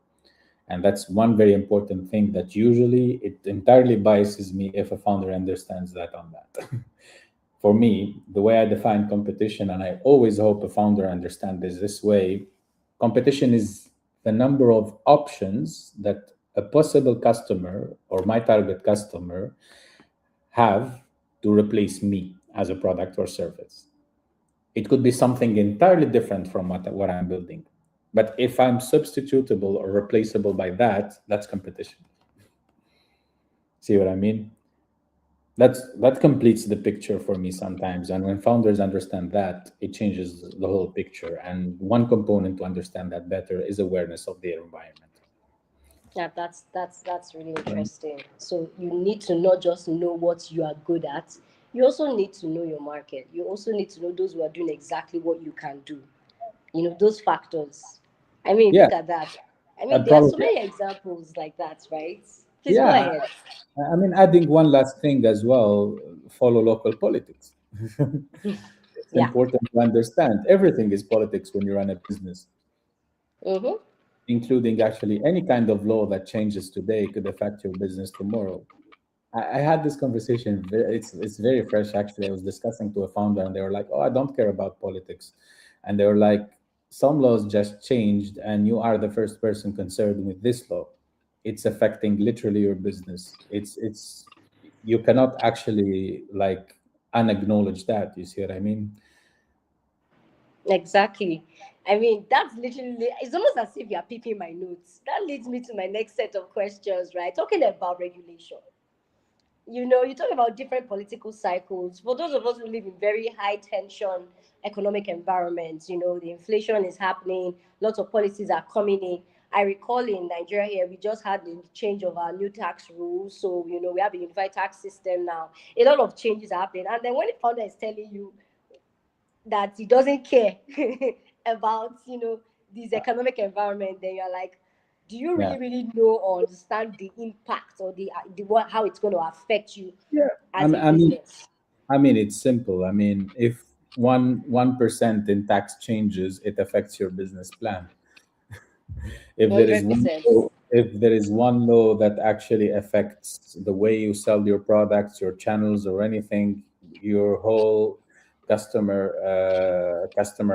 And that's one very important thing that usually it entirely biases me if a founder understands that on that. For me, the way I define competition, and I always hope a founder understands this way, competition is the number of options that a possible customer or my target customer have to replace me as a product or service. It could be something entirely different from what I'm building. But if I'm substitutable or replaceable by that, that's competition. See what I mean? That completes the picture for me sometimes. And when founders understand that, it changes the whole picture. And one component to understand that better is awareness of their environment. Yeah, that's really Um, interesting. So you need to not just know what you are good at, you also need to know your market. You also need to know those who are doing exactly what you can do. Those factors. I mean, yeah, look at that. I mean, I'd there are so probably many examples like that, right? Please go yeah. ahead. I mean, adding one last thing as well: follow local politics. It's Yeah. important to understand everything is politics when you run a business, Mm-hmm. including actually any kind of law that changes today could affect your business tomorrow. I had this conversation. It's very fresh actually. I was discussing to a founder, and they were like, "Oh, I don't care about politics," and they were like, "Some laws just changed, and you are the first person concerned with this law. It's affecting literally your business. It's you cannot actually like unacknowledge that. You see what I mean?" Exactly. I mean, that's literally, it's almost as if you're picking my notes. That leads me to my next set of questions, right? Talking about regulation. You talk about different political cycles. For those of us who live in very high tension economic environments, the inflation is happening, lots of policies are coming in. I recall in Nigeria here, we just had the change of our new tax rules. So, we have a unified tax system now. A lot of changes are happening. And then when the founder is telling you that he doesn't care about, this economic environment, then you're like, do you Yeah. really, really know or understand the impact or the what how it's going to affect you Yeah. I, as m- a I mean, business? I mean, it's simple. I mean, if 1% in tax changes, it affects your business plan. If there is one 100%. law, if there is one law that actually affects the way you sell your products, your channels, or anything, your whole customer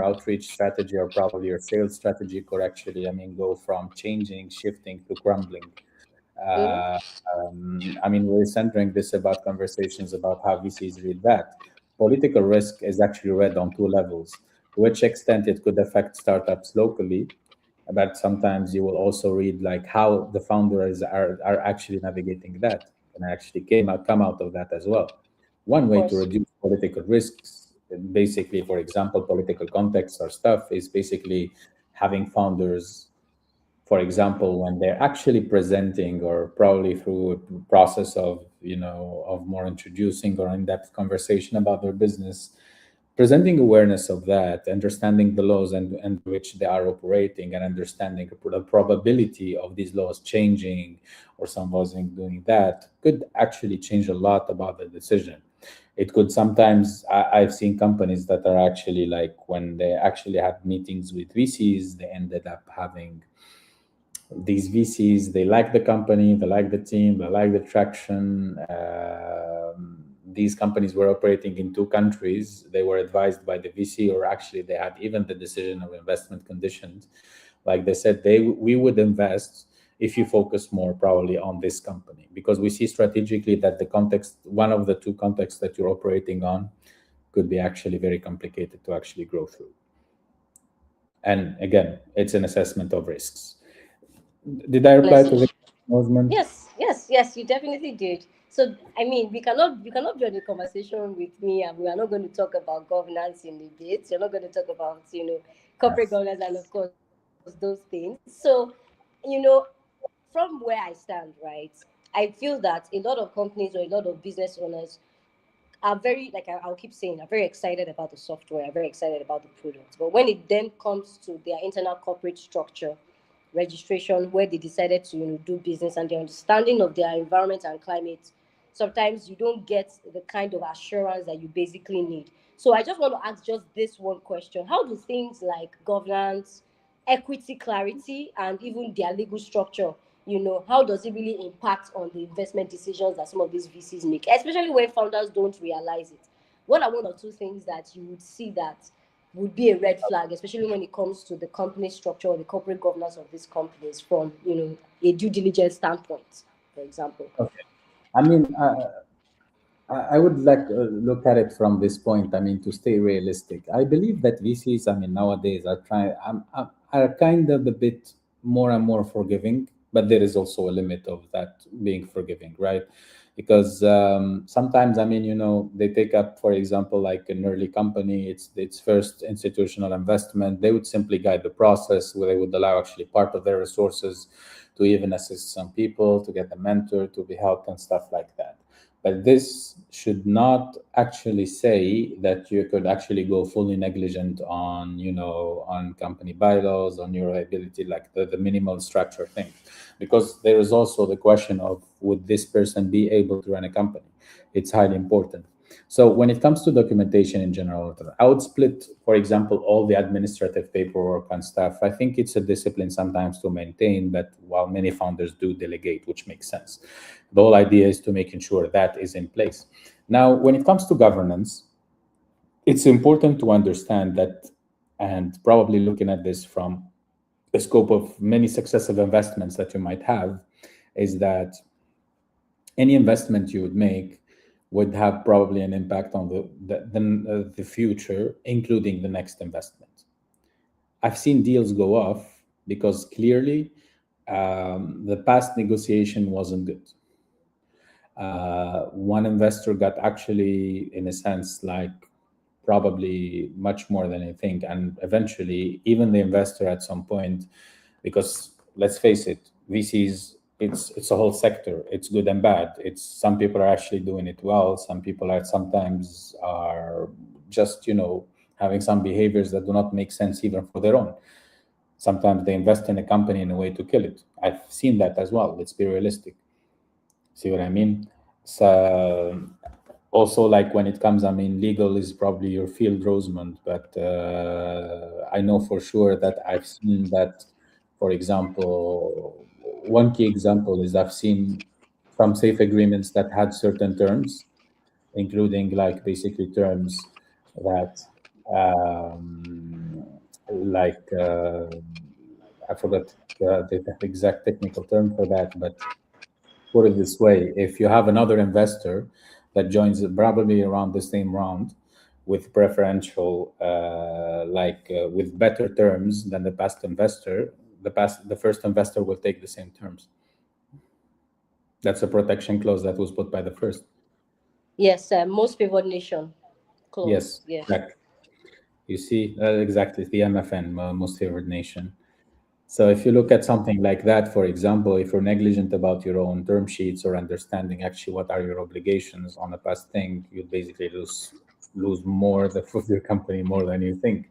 outreach strategy, or probably your sales strategy, could actually, I mean, go from changing, shifting to crumbling. Mm-hmm. Uh, I mean, we're centering this about conversations about how VCs read that. Political risk is actually read on two levels: to which extent it could affect startups locally, but sometimes you will also read like how the founders are actually navigating that and actually come out of that as well. One Of way to course. reduce political risks, basically, for example, political context or stuff, is basically having founders, for example, when they're actually presenting, or probably through a process of of more introducing or in-depth conversation about their business, presenting awareness of that, understanding the laws and under which they are operating, and understanding the probability of these laws changing or some laws doing that could actually change a lot about the decision. It could sometimes, I've seen companies that are actually like, when they actually had meetings with VCs, they ended up having these VCs, they like the company, they like the team, they like the traction. These companies were operating in two countries. They were advised by the VC, or actually they had even the decision of investment conditions. Like they said, we would invest if you focus more probably on this company, because we see strategically that the context, one of the two contexts that you're operating on, could be actually very complicated to actually grow through. And again, it's an assessment of risks. Did I reply to the Honestly. Osman? Yes, you definitely did. So I mean, we cannot join the conversation with me, and we are not going to talk about governance in the bit. You're not going to talk about corporate Yes. governance and of course those things. So you know, from where I stand, right, I feel that a lot of companies or a lot of business owners are very, like I'll keep saying, are very excited about the software, are very excited about the product. But when it then comes to their internal corporate structure, registration, where they decided to do business, and the understanding of their environment and climate, sometimes you don't get the kind of assurance that you basically need. So I just want to ask just this one question: how do things like governance, equity, clarity, and even their legal structure, how does it really impact on the investment decisions that some of these VCs make, especially when founders don't realize it? What are one or two things that you would see that would be a red flag, especially when it comes to the company structure or the corporate governance of these companies from a due diligence standpoint, for example? Okay. I mean, I would like look at it from this point. I mean, to stay realistic, I believe that VCs, I mean, nowadays are are kind of a bit more and more forgiving, but there is also a limit of that being forgiving, right? because sometimes, I mean, they take up, for example, like an early company, it's first institutional investment. They would simply guide the process, where they would allow actually part of their resources to even assist some people, to get a mentor, to be helped and stuff like that. But this should not actually say that you could actually go fully negligent on, on company bylaws, on your ability, like the minimal structure thing. Because there is also the question of, would this person be able to run a company? It's highly important. So when it comes to documentation in general, I would split, for example, all the administrative paperwork and stuff. I think it's a discipline sometimes to maintain, but while many founders do delegate, which makes sense. The whole idea is to making sure that is in place. Now, when it comes to governance, it's important to understand that, and probably looking at this from the scope of many successive investments that you might have, is that any investment you would make would have probably an impact on the future, including the next investment. I've seen deals go off because clearly the past negotiation wasn't good. One investor got actually, in a sense, like probably much more than I think, and eventually even the investor at some point, because let's face it, VCs, it's a whole sector. It's good and bad. It's some people are actually doing it well. Some people are sometimes are just having some behaviors that do not make sense even for their own. Sometimes they invest in a company in a way to kill it. I've seen that as well. Let's be realistic. See what I mean? So also, like when it comes, I mean, legal is probably your field, Rosamond, but I know for sure that I've seen that, for example, one key example is I've seen some safe agreements that had certain terms, including like basically terms that like I forgot the exact technical term for that, but put it this way: if you have another investor that joins probably around the same round with preferential, with better terms than the past investor, the first investor will take the same terms. That's a protection clause that was put by the first. Yes, most favored nation clause. Yes, Yeah. exactly. You see, exactly, the MFN, most favored nation. So if you look at something like that, for example, if you're negligent about your own term sheets or understanding actually what are your obligations on a past thing, you basically lose more of your company more than you think.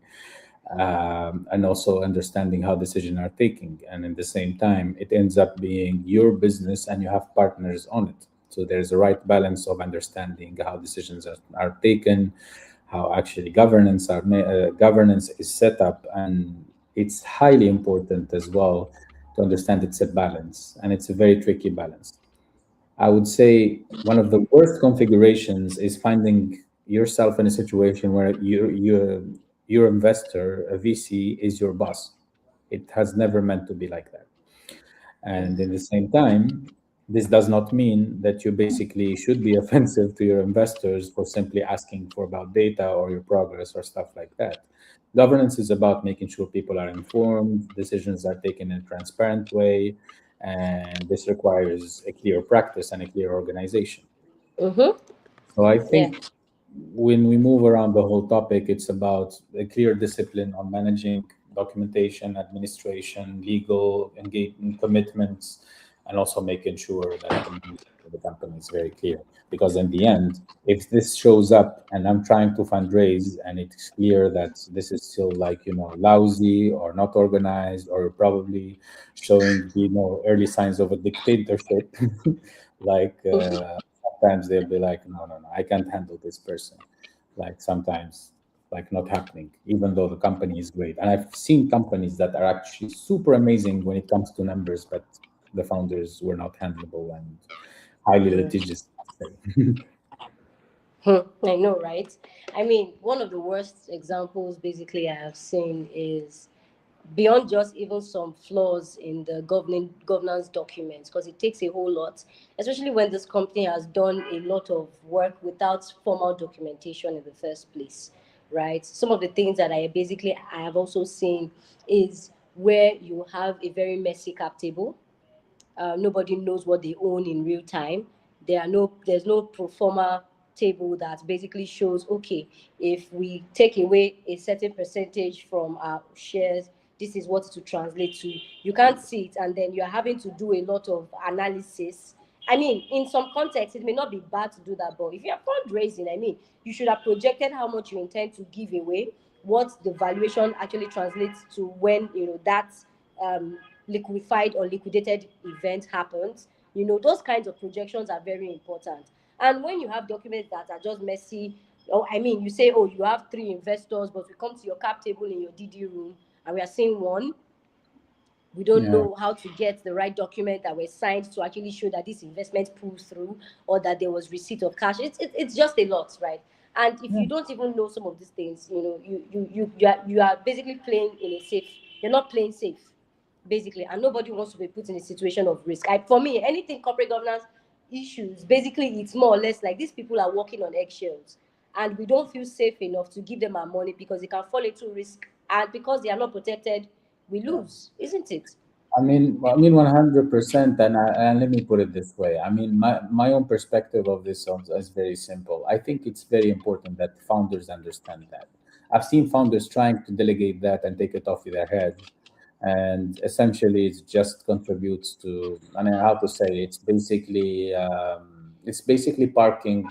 And also understanding how decisions are taken. And in the same time, it ends up being your business and you have partners on it. So there's a right balance of understanding how decisions are taken, how actually governance is set up, and it's highly important as well to understand it's a balance, and it's a very tricky balance. I would say one of the worst configurations is finding yourself in a situation where your investor, a VC, is your boss. It has never meant to be like that. And in the same time, this does not mean that you basically should be offensive to your investors for simply asking for about data or your progress or stuff like that. Governance is about making sure people are informed, decisions are taken in a transparent way, and this requires a clear practice and a clear organization. Mm-hmm. So I Yeah. think when we move around the whole topic, it's about a clear discipline on managing documentation, administration, legal engagement, commitments, and also making sure that the management of the company is very clear. Because in the end, if this shows up and I'm trying to fundraise and it's clear that this is still like, lousy or not organized or probably showing, early signs of a dictatorship, like sometimes they'll be like, no, no, no, I can't handle this person. Like sometimes, like not happening, even though the company is great. And I've seen companies that are actually super amazing when it comes to numbers, but the founders were not handleable and highly litigious. I know, right? I mean, one of the worst examples basically I have seen is beyond just even some flaws in the governance documents, because it takes a whole lot, especially when this company has done a lot of work without formal documentation in the first place, right? Some of the things that I have also seen is where you have a very messy cap table. Nobody knows what they own in real time. there's no pro forma table that basically shows, okay, if we take away a certain percentage from our shares, this is what to translate to. You can't see it, and then you're having to do a lot of analysis. I mean, in some context, it may not be bad to do that, but if you're fundraising, I mean, you should have projected how much you intend to give away, what the valuation actually translates to when that liquefied or liquidated event happens. Those kinds of projections are very important. And when you have documents that are just messy, or I mean, you say, oh, you have three investors, but we come to your cap table in your DD room and we are seeing one. We don't Yeah. know how to get the right document that was signed to actually show that this investment pulls through or that there was receipt of cash. It's just a lot, right? And if Yeah. you don't even know some of these things, you are basically playing in a safe. You're not playing safe, basically, and nobody wants to be put in a situation of risk. For me, anything corporate governance issues, basically, it's more or less like these people are walking on eggshells, and we don't feel safe enough to give them our money because they can fall into risk, and because they are not protected, we Yeah. lose, isn't it? I mean, 100%. And let me put it this way. I mean, my own perspective of this is very simple. I think it's very important that founders understand that. I've seen founders trying to delegate that and take it off their head, and essentially, it just contributes to. I mean, how to say? It's basically parking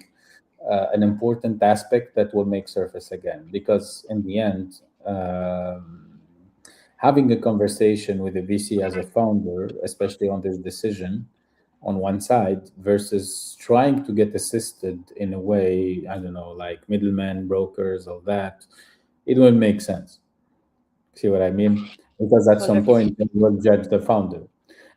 an important aspect that will make surface again. Because in the end. Having a conversation with a VC as a founder, especially on this decision on one side, versus trying to get assisted in a way, I don't know, like middlemen, brokers, all that, it won't make sense. See what I mean? Because at some 100%. point, you will judge the founder.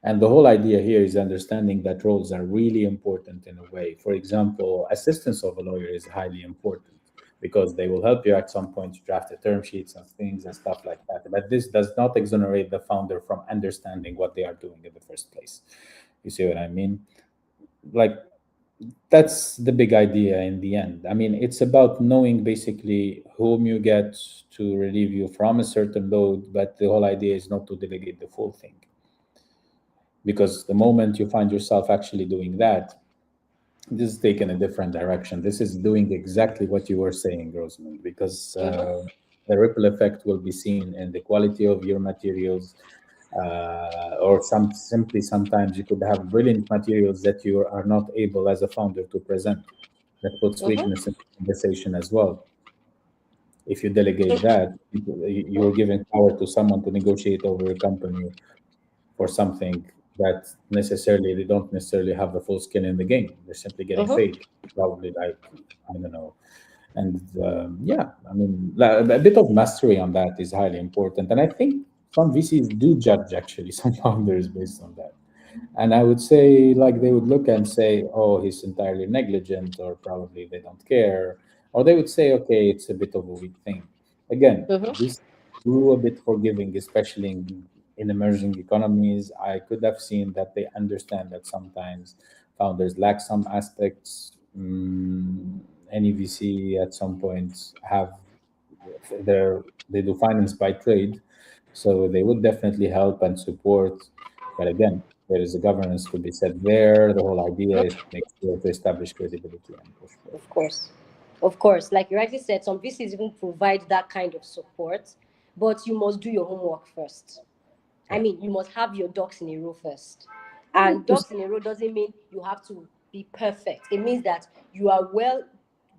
And the whole idea here is understanding that roles are really important in a way. For example, assistance of a lawyer is highly important because they will help you at some point to draft the term sheets and things and stuff like that. But this does not exonerate the founder from understanding what they are doing in the first place. You see what I mean? Like, that's the big idea in the end. I mean, it's about knowing basically whom you get to relieve you from a certain load, but the whole idea is not to delegate the full thing. Because the moment you find yourself actually doing that, this is taking a different direction. This is doing exactly what you were saying, Rosamund, because Mm-hmm. the ripple effect will be seen in the quality of your materials, or simply sometimes you could have brilliant materials that you are not able as a founder to present. That puts Mm-hmm. weakness in the conversation as well. If you delegate that, you're giving power to someone to negotiate over a company for something that necessarily they don't necessarily have the full skin in the game. They're simply getting Mm-hmm. paid, probably like, I don't know. And yeah, I mean, a bit of mastery on that is highly important. And I think some VCs do judge actually some founders based on that. And I would say, like, they would look and say, oh, he's entirely negligent, or probably they don't care. Or they would say, okay, it's a bit of a weak thing. Again, Mm-hmm. this grew a bit forgiving, especially in emerging economies. I could have seen that they understand that sometimes founders lack some aspects. Any VC at some point have they do finance by trade, so they would definitely help and support. But again, there is a governance to be set there. The whole idea is to make sure to establish credibility and push forward. Of course. Of course. Like you rightly said, some VCs even provide that kind of support, but you must do your homework first. I Yeah, mean, you must have your ducks in a row first. And ducks in a row doesn't mean you have to be perfect. It means that you are well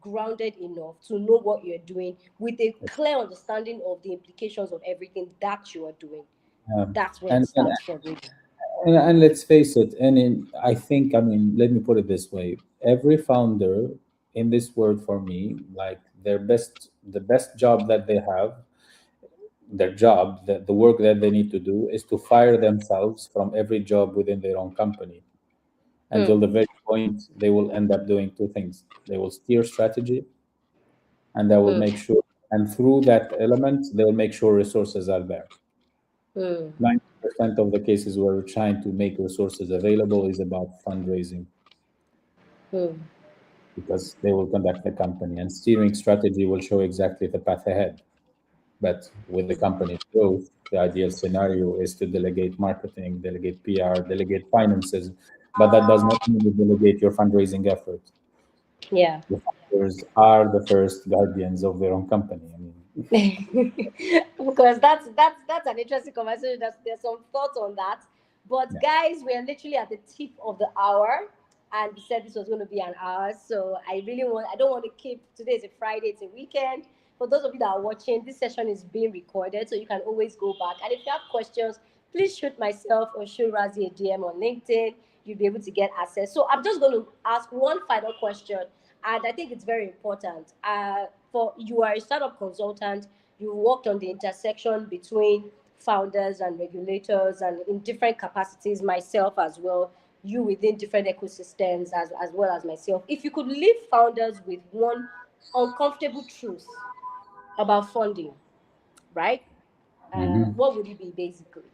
grounded enough to know what you're doing with a 100%. clear understanding of the implications of everything that you are doing. That's where it And, and starts from. Really. and let's face it. I think, I mean, let me put it this way: every founder in this world, for me, like the best job that they have, their job, the work that they need to do, is to fire themselves from every job within their own company Hmm. until the very point they will end up doing two things. They will steer strategy, and they will Hmm. make sure, and through that element, they will make sure resources are there. Hmm. 90% of the cases where we're trying to make resources available is about fundraising, Hmm. because they will conduct the company, and steering strategy will show exactly the path ahead. But with the company's growth, the ideal scenario is to delegate marketing, delegate PR, delegate finances, but that does not mean you delegate your fundraising effort. Yeah. The founders are the first guardians of their own company. I mean, Because that's an interesting conversation. There's some thoughts on that. But yeah. guys, we are literally at the tip of the hour, and we said this was going to be an hour. So I don't want to keep. Today is a Friday, it's a weekend. For those of you that are watching, this session is being recorded, so you can always go back. And if you have questions, please shoot myself or shoot Razi a DM on LinkedIn. You'll be able to get access. So I'm just going to ask one final question, and I think it's very important. For you are a startup consultant, you worked on the intersection between founders and regulators, and in different capacities. Myself as well, you within different ecosystems as well as myself. If you could leave founders with one uncomfortable truth about funding, right? Mhm. What would it be basically?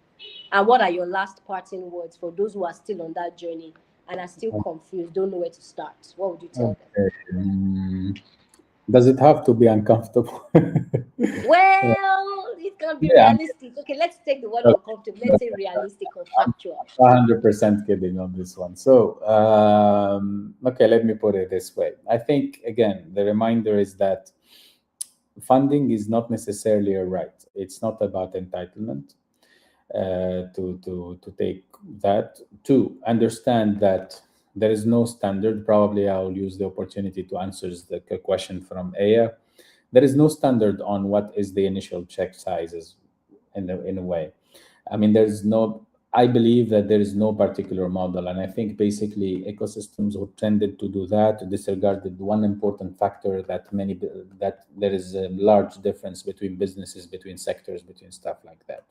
And what are your last parting words for those who are still on that journey and are still confused, don't know where to start? What would you tell them? Okay. Does it have to be uncomfortable? Well, it can be Yeah, realistic. Okay, let's take the word I'm uncomfortable. Let's say realistic or factual. 100% kidding on this one. So, okay, let me put it this way. I think, again, the reminder is that funding is not necessarily a right. It's not about entitlement to take that. To understand that there is no standard. Probably I'll use the opportunity to answer the question from Aya. There is no standard on what is the initial check sizes in a way. I mean, there's no, I believe that there is no particular model. And I think basically ecosystems who tended to do that disregarded one important factor that there is a large difference between businesses, between sectors, between stuff like that.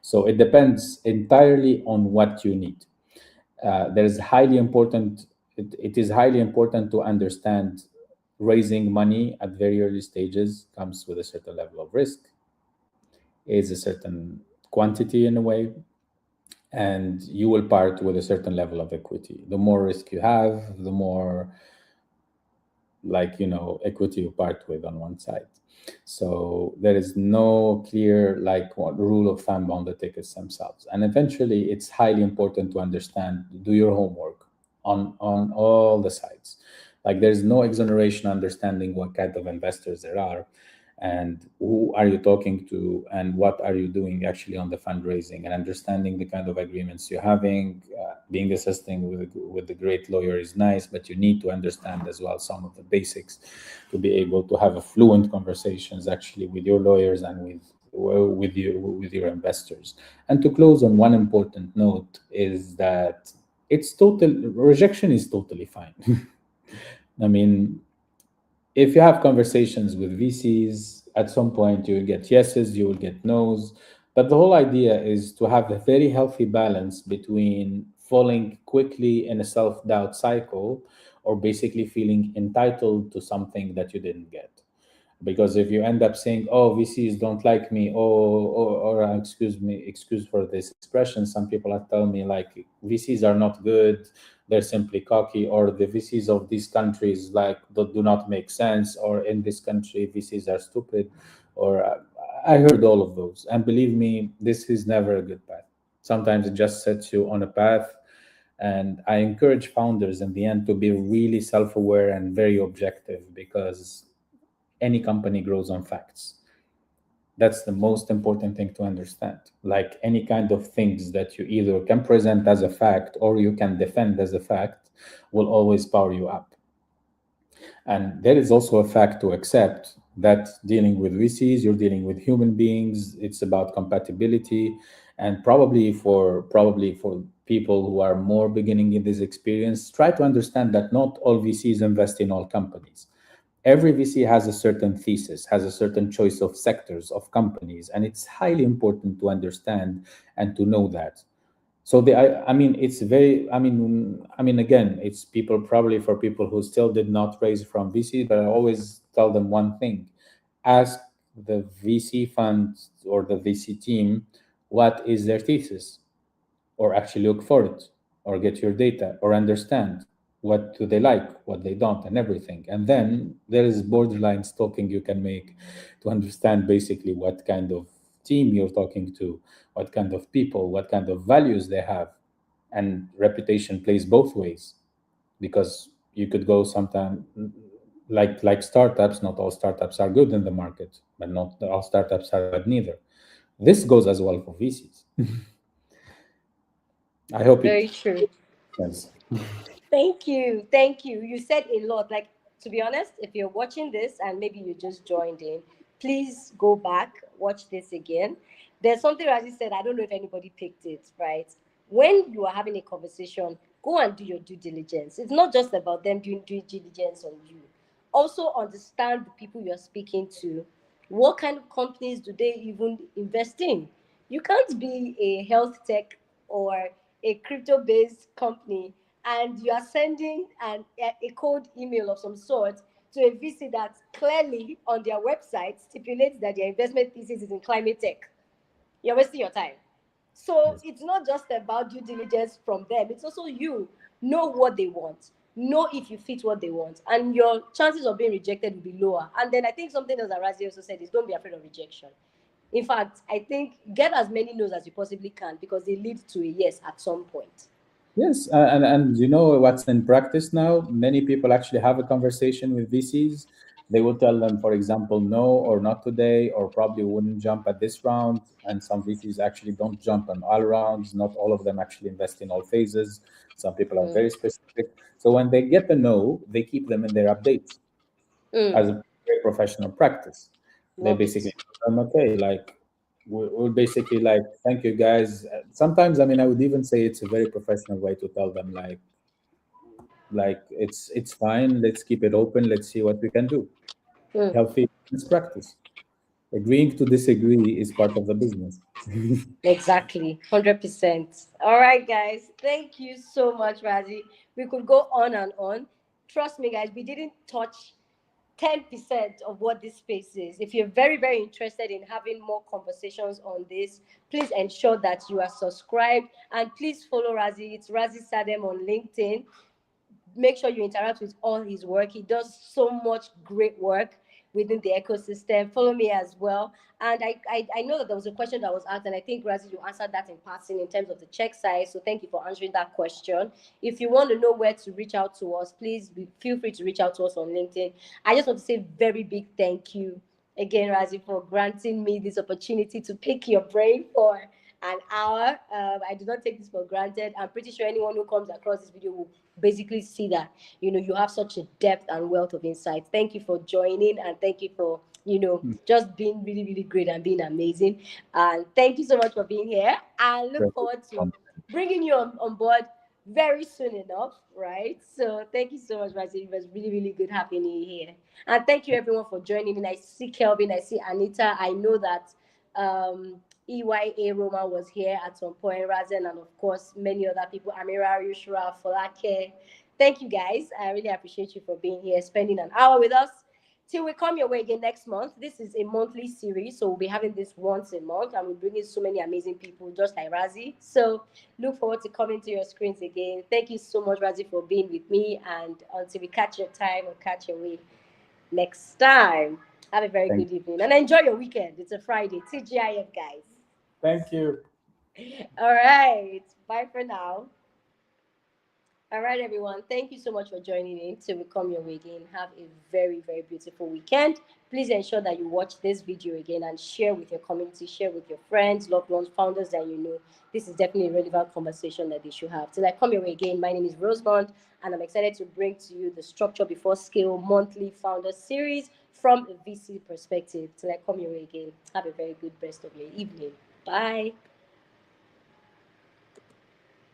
So it depends entirely on what you need. There's highly important, it is highly important to understand raising money at very early stages comes with a certain level of risk, is a certain quantity in a way, and you will part with a certain level of equity. The more risk you have, the more, like, equity you part with on one side. So there is no clear, like, what rule of thumb on the tickets themselves. And eventually it's highly important to understand, do your homework on all the sides. Like, there's no exoneration understanding what kind of investors there are, and who are you talking to, and what are you doing actually on the fundraising, and understanding the kind of agreements you're having. Being assisting with the great lawyer is nice, but you need to understand as well some of the basics to be able to have a fluent conversations actually with your lawyers and with your investors. And to close on one important note is that it's total rejection is totally fine. I mean, if you have conversations with VCs, at some point you will get yeses, you will get nos. But the whole idea is to have a very healthy balance between falling quickly in a self doubt cycle or basically feeling entitled to something that you didn't get. Because if you end up saying, "Oh, VCs don't like me," or excuse for this expression, some people are telling me like VCs are not good, they're simply cocky, or the VCs of these countries like do not make sense, or in this country VCs are stupid, or I heard all of those, and believe me, this is never a good path. Sometimes it just sets you on a path, and I encourage founders in the end to be really self-aware and very objective, because any company grows on facts. That's the most important thing to understand. Like any kind of things that you either can present as a fact or you can defend as a fact will always power you up. And there is also a fact to accept that dealing with VCs, you're dealing with human beings. It's about compatibility, and probably for people who are more beginning in this experience, try to understand that not all VCs invest in all companies. Every VC has a certain thesis, has a certain choice of sectors, of companies, and it's highly important to understand and to know that. So I mean, it's very, I mean, again, it's people, probably for people who still did not raise from VC, but I always tell them one thing: ask the VC fund or the VC team what is their thesis, or actually look for it, or get your data, or understand what do they like, what they don't, and everything. And then there is borderline stalking you can make to understand basically what kind of team you're talking to, what kind of people, what kind of values they have. and reputation plays both ways, because you could go sometime, like startups. Not all startups are good in the market, but not all startups are bad neither. This goes as well for VCs. I hope it Very true. makes sense. Thank you. Thank you. You said a lot. Like, to be honest, if you're watching this and maybe you just joined in, please go back, watch this again. There's something Raji said. I don't know if anybody picked it, right? When you are having a conversation, go and do your due diligence. It's not just about them doing due diligence on you. Also, understand the people you're speaking to. What kind of companies do they even invest in? You can't be a health tech or a crypto based company and you are sending a cold email of some sort to a VC that clearly on their website stipulates that their investment thesis is in climate tech. You're wasting your time. So Yes. it's not just about due diligence from them, it's also you. Know what they want, know if you fit what they want, and your chances of being rejected will be lower. And then I think something else that Razi also said is don't be afraid of rejection. In fact, I think get as many no's as you possibly can because they lead to a yes at some point. Yes, and you know what's in practice now? Many people actually have a conversation with VCs. They will tell them, for example, no or not today, or probably wouldn't jump at this round. And some VCs actually don't jump on all rounds. Not all of them actually invest in all phases. Some people are Mm, very specific. So when they get the no, they keep them in their updates as mm, a very professional practice. They love basically it. tell them, okay, like we're basically like, thank you guys. Sometimes, I mean, I would even say it's a very professional way to tell them, like it's fine. Let's keep it open. Let's see what we can do. Mm. Healthy business practice. Agreeing to disagree is part of the business. Exactly, 100%. All right, guys. Thank you so much, Razi. We could go on and on. Trust me, guys, we didn't touch 10% of what this space is. If you're very, very interested in having more conversations on this, please ensure that you are subscribed and please follow Razi. It's Razi Sadem on LinkedIn. Make sure you interact with all his work. He does so much great work within the ecosystem. Follow me as well. And I know that there was a question that was asked, and I think Razi, you answered that in passing in terms of the check size. So thank you for answering that question. If you want to know where to reach out to us, please feel free to reach out to us on LinkedIn. I just want to say very big thank you again, Razi, for granting me this opportunity to pick your brain for an hour. I do not take this for granted. I'm pretty sure anyone who comes across this video will basically see that you have such a depth and wealth of insight. Thank you for joining and thank you for just being really really great and being amazing. And thank you so much for being here. I look forward to bringing you on board very soon enough, right? So thank you so much, Razi. It was really, really good having you here. And thank you everyone for joining in. I see Kelvin, I see Anita. I know that EYA Roma was here at some point, Razen, and of course many other people, Amira, Yushra, Folake. Thank you guys. I really appreciate you for being here, spending an hour with us. Till we come your way again next month. This is a monthly series, so we'll be having this once a month, and we'll bring in so many amazing people, just like Razi. So look forward to coming to your screens again. Thank you so much, Razi, for being with me, and until we catch your time or catch your way next time. Have a very Thank, good evening and enjoy your weekend. It's a Friday. TGIF, guys. thank you. All right. Bye for now. All right, everyone. Thank you so much for joining in. Till we come your way again. Have a very, very beautiful weekend. Please ensure that you watch this video again and share with your community, share with your friends, loved ones, founders that you know. This is definitely a relevant conversation that they should have. Till I come your way again, my name is Rosemont, and I'm excited to bring to you the Structure Before Scale monthly founder series from a VC perspective. Till I come your way again, have a very good rest of your evening. Bye.